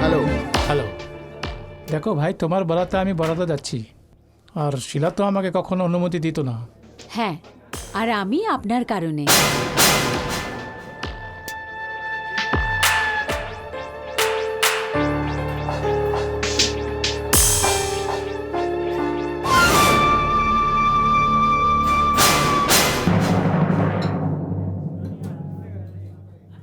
হ্যালো। হ্যালো। দেখো ভাই, তোমার বলাতে আমি বরোদা যাচ্ছি, আর শিলা তো আমাকে কখনো অনুমতি দিত না। হ্যাঁ, আর আমি আপনার কারণে।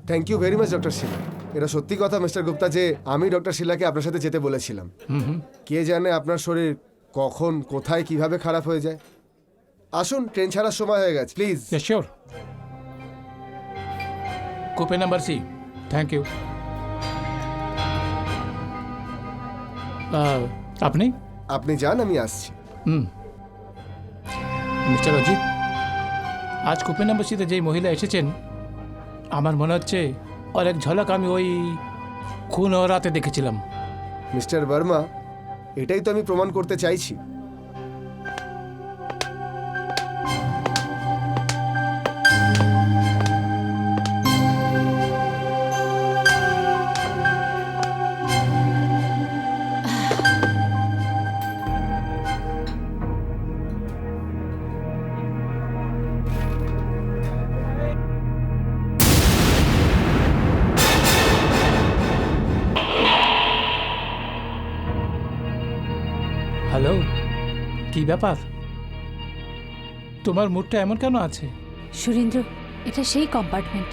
Thank you very much doctor Shila. এটা সত্যি কথা মিস্টার গুপ্তা যে আমি ডক্টর শিলাকে আপনার সাথে যেতে বলেছিলাম। কে জানে আপনার শরীর কখন কোথায় কিভাবে খারাপ হয়ে যায়। আসুন, ট্রেন ছাড়ার সময় হয়ে গেছে, please. Sure. Coupe number C. Thank you. আপনি আপনি যান, আমি আসছি। মিস্টার অজিত, আজ কুপে নাম্বার সিতে যেই মহিলা এসেছেন, আমার মনে হচ্ছে ওর এক ঝলক আমি ওই খুন ও রাতে দেখেছিলাম। মিস্টার বর্মা, এটাই তো আমি প্রমাণ করতে চাইছি। হ্যালো, কি ব্যাপার? তোমার মুডটা এমন কেন আছে? সুরেন্দ্র, এটা সেই কম্পার্টমেন্ট।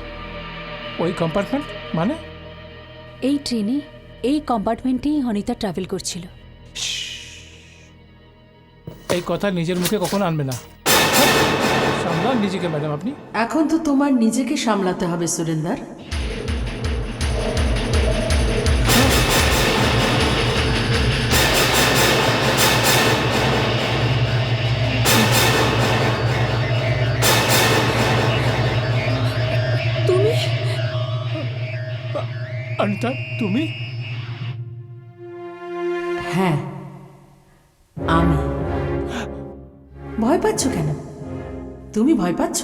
ওই কম্পার্টমেন্ট মানে? এই ট্রেনে এই কম্পার্টমেন্টেই অনিতা ট্রাভেল করছিল। এই কথা নিজের মুখে কখনো আনবে না। সামলান নিজেকে ম্যাডাম আপনি। এখন তো তোমার নিজেকে সামলাতে হবে সুরেন্দার। তুমি অনিতা তুমি? হ্যাঁ, আমি। ভয় পাচ্ছ কেন? তুমি ভয় পাচ্ছ?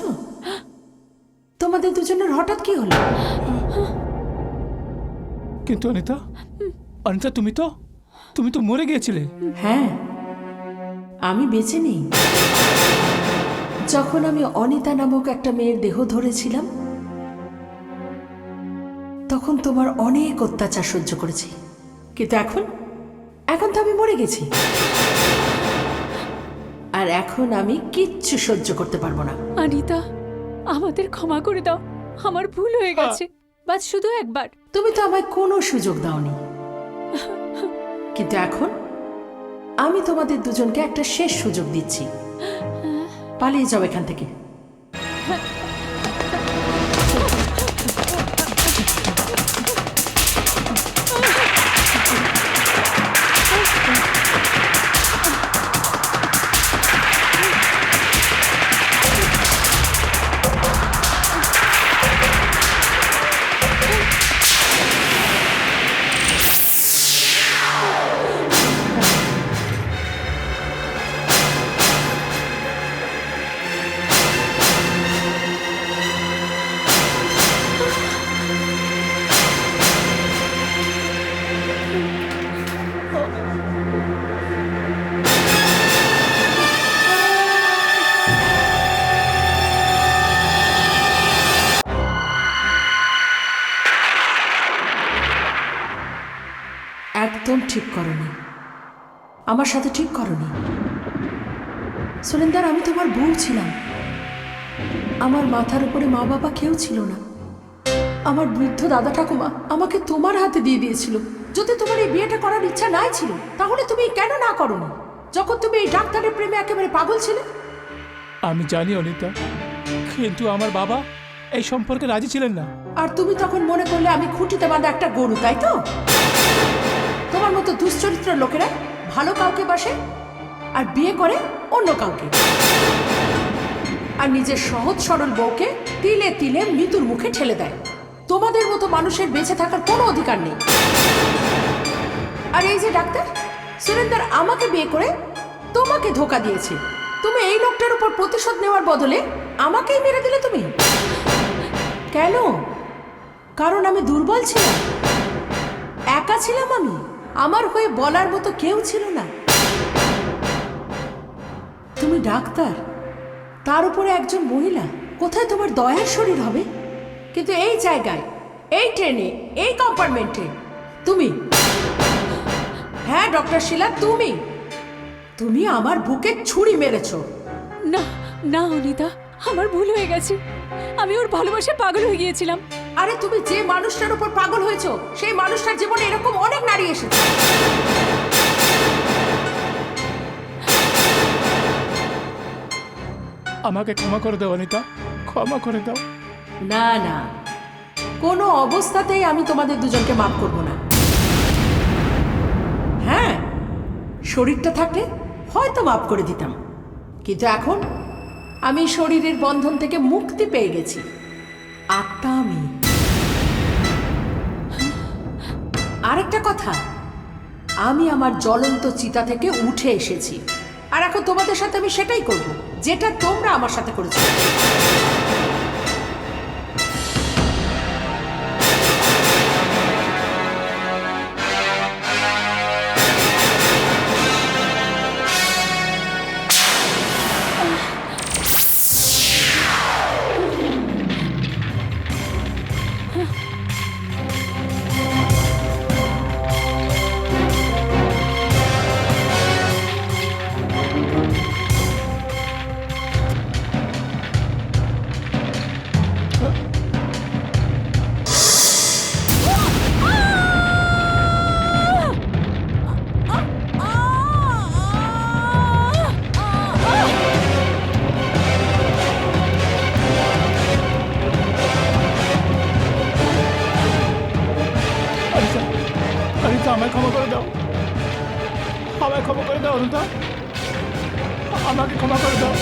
তোমাদের দুজনের হঠাৎ কি হলো? কিন্তু অনিতা, অনিতা তুমি তো মরে গিয়েছিলে। হ্যাঁ, আমি বেঁচে নেই। যখন আমি অনিতা নামক একটা মেয়ের দেহ ধরেছিলাম, তখন তোমার অনেক অত্যাচার সহ্য করেছি। কিন্তু এখন তো আমি মরে গেছি। আর এখন আমি কিচ্ছু সহ্য করতে পারবো না। অনিতা, আমাদের ক্ষমা করে দাও, আমার ভুল হয়ে গেছে। বাস শুধু একবার। তুমি তো আমায় কোনো সুযোগ দাওনি, কিন্তু এখন আমি তোমাদের দুজনকে একটা শেষ সুযোগ দিচ্ছি। পালিয়ে যাও এখান থেকে। একদম ঠিক করনি, আমার সাথে ঠিক করনি। সুরেন্দার, আমি তোমার বউ ছিলাম। আমার মাথার উপরে মা বাবা কেউ ছিল না। আমার বৃদ্ধ দাদা ঠাকুমা আমাকে তোমার হাতে দিয়ে দিয়েছিল। যদি তোমার এই বিয়েটা করার ইচ্ছা নাই ছিল, তাহলে তুমি কেন না করনি, যখন তুমি এই ডাক্তারের প্রেমে একেবারে পাগল ছিলে? আমি জানি অনিতা, কিন্তু আমার বাবা এই সম্পর্কে রাজি ছিলেন না। আর তুমি তখন মনে করলে আমি খুঁটিতে বাঁধা একটা গরু, তাই তো? তোমার মতো দুশ্চরিত্র লোকেরা ভালো কাউকে বাসে আর বিয়ে করে অন্য কাউকে, আর নিজের সহজ সরল বউকে তিলে তিলে মৃত্যুর মুখে ঠেলে দেয়। তোমাদের মতো মানুষের বেঁচে থাকার কোনো অধিকার নেই। আর এই যে ডাক্তার সুরেন্দার আমাকে বিয়ে করে তোমাকে ধোকা দিয়েছে। তুমি এই লোকটার উপর প্রতিশোধ নেওয়ার বদলে আমাকেই মেরে দিলে তুমি। কেন? কারণ আমি দুর্বল ছিলাম, একা ছিলাম আমি, আমার হয়ে বলার মতো কেউ ছিল না। তুমি ডাক্তার, তার উপরে একজন মহিলা, কোথায় তোমার দয়ার শরীর হবে? কিন্তু এই জায়গায়, এই ট্রেনে, এই কম্পার্টমেন্টে তুমি, হ্যাঁ ডক্টর শিলা, তুমি আমার বুকে ছুরি মেরেছো। না না অনিতা, আমার ভুল হয়ে গেছে। আমি ওর ভালোবাসায় পাগল হয়ে গিয়েছিলাম। আরে তুমি যে মানুষটার উপর পাগল হয়েছো, সেই মানুষটার জীবনে এরকম অনেক নারী এসেছে। আমাকে ক্ষমা করে দাও অনিতা, ক্ষমা করে দাও। না না, কোনো অবস্থাতেই আমি তোমাদের দুজনকে মাফ করব না। হ্যাঁ, শরীরটা থাকলে হয়তো মাফ করে দিতাম, কিন্তু এখন আমি শরীরের বন্ধন থেকে মুক্তি পেয়ে গেছি। আত্মা আমি। আরেকটা কথা, আমি আমার জ্বলন্ত চিতা থেকে উঠে এসেছি, আর এখন তোমাদের সাথে আমি সেটাই করব যেটা তোমরা আমার সাথে করেছো। আমায় ক্ষমা করে দাও অরুণদা, আমাকে ক্ষমা করে দাও।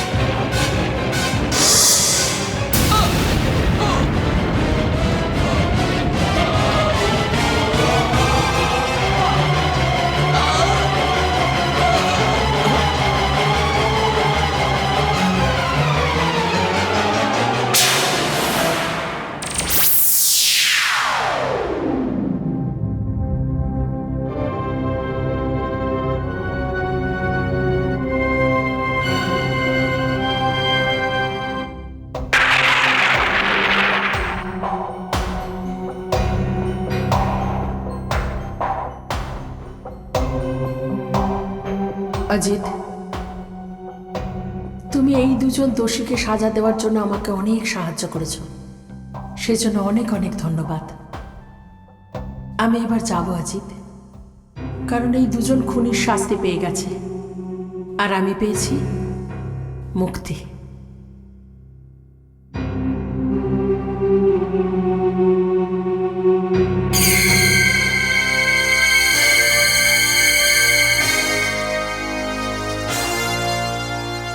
অজিত, তুমি এই দুজন দোষীকে সাজা দেওয়ার জন্য আমাকে অনেক সাহায্য করেছো, সেজন্য অনেক অনেক ধন্যবাদ। আমি এবার যাব অজিত, কারণ এই দুজন খুনির শাস্তি পেয়ে গেছে আর আমি পেয়েছি মুক্তি।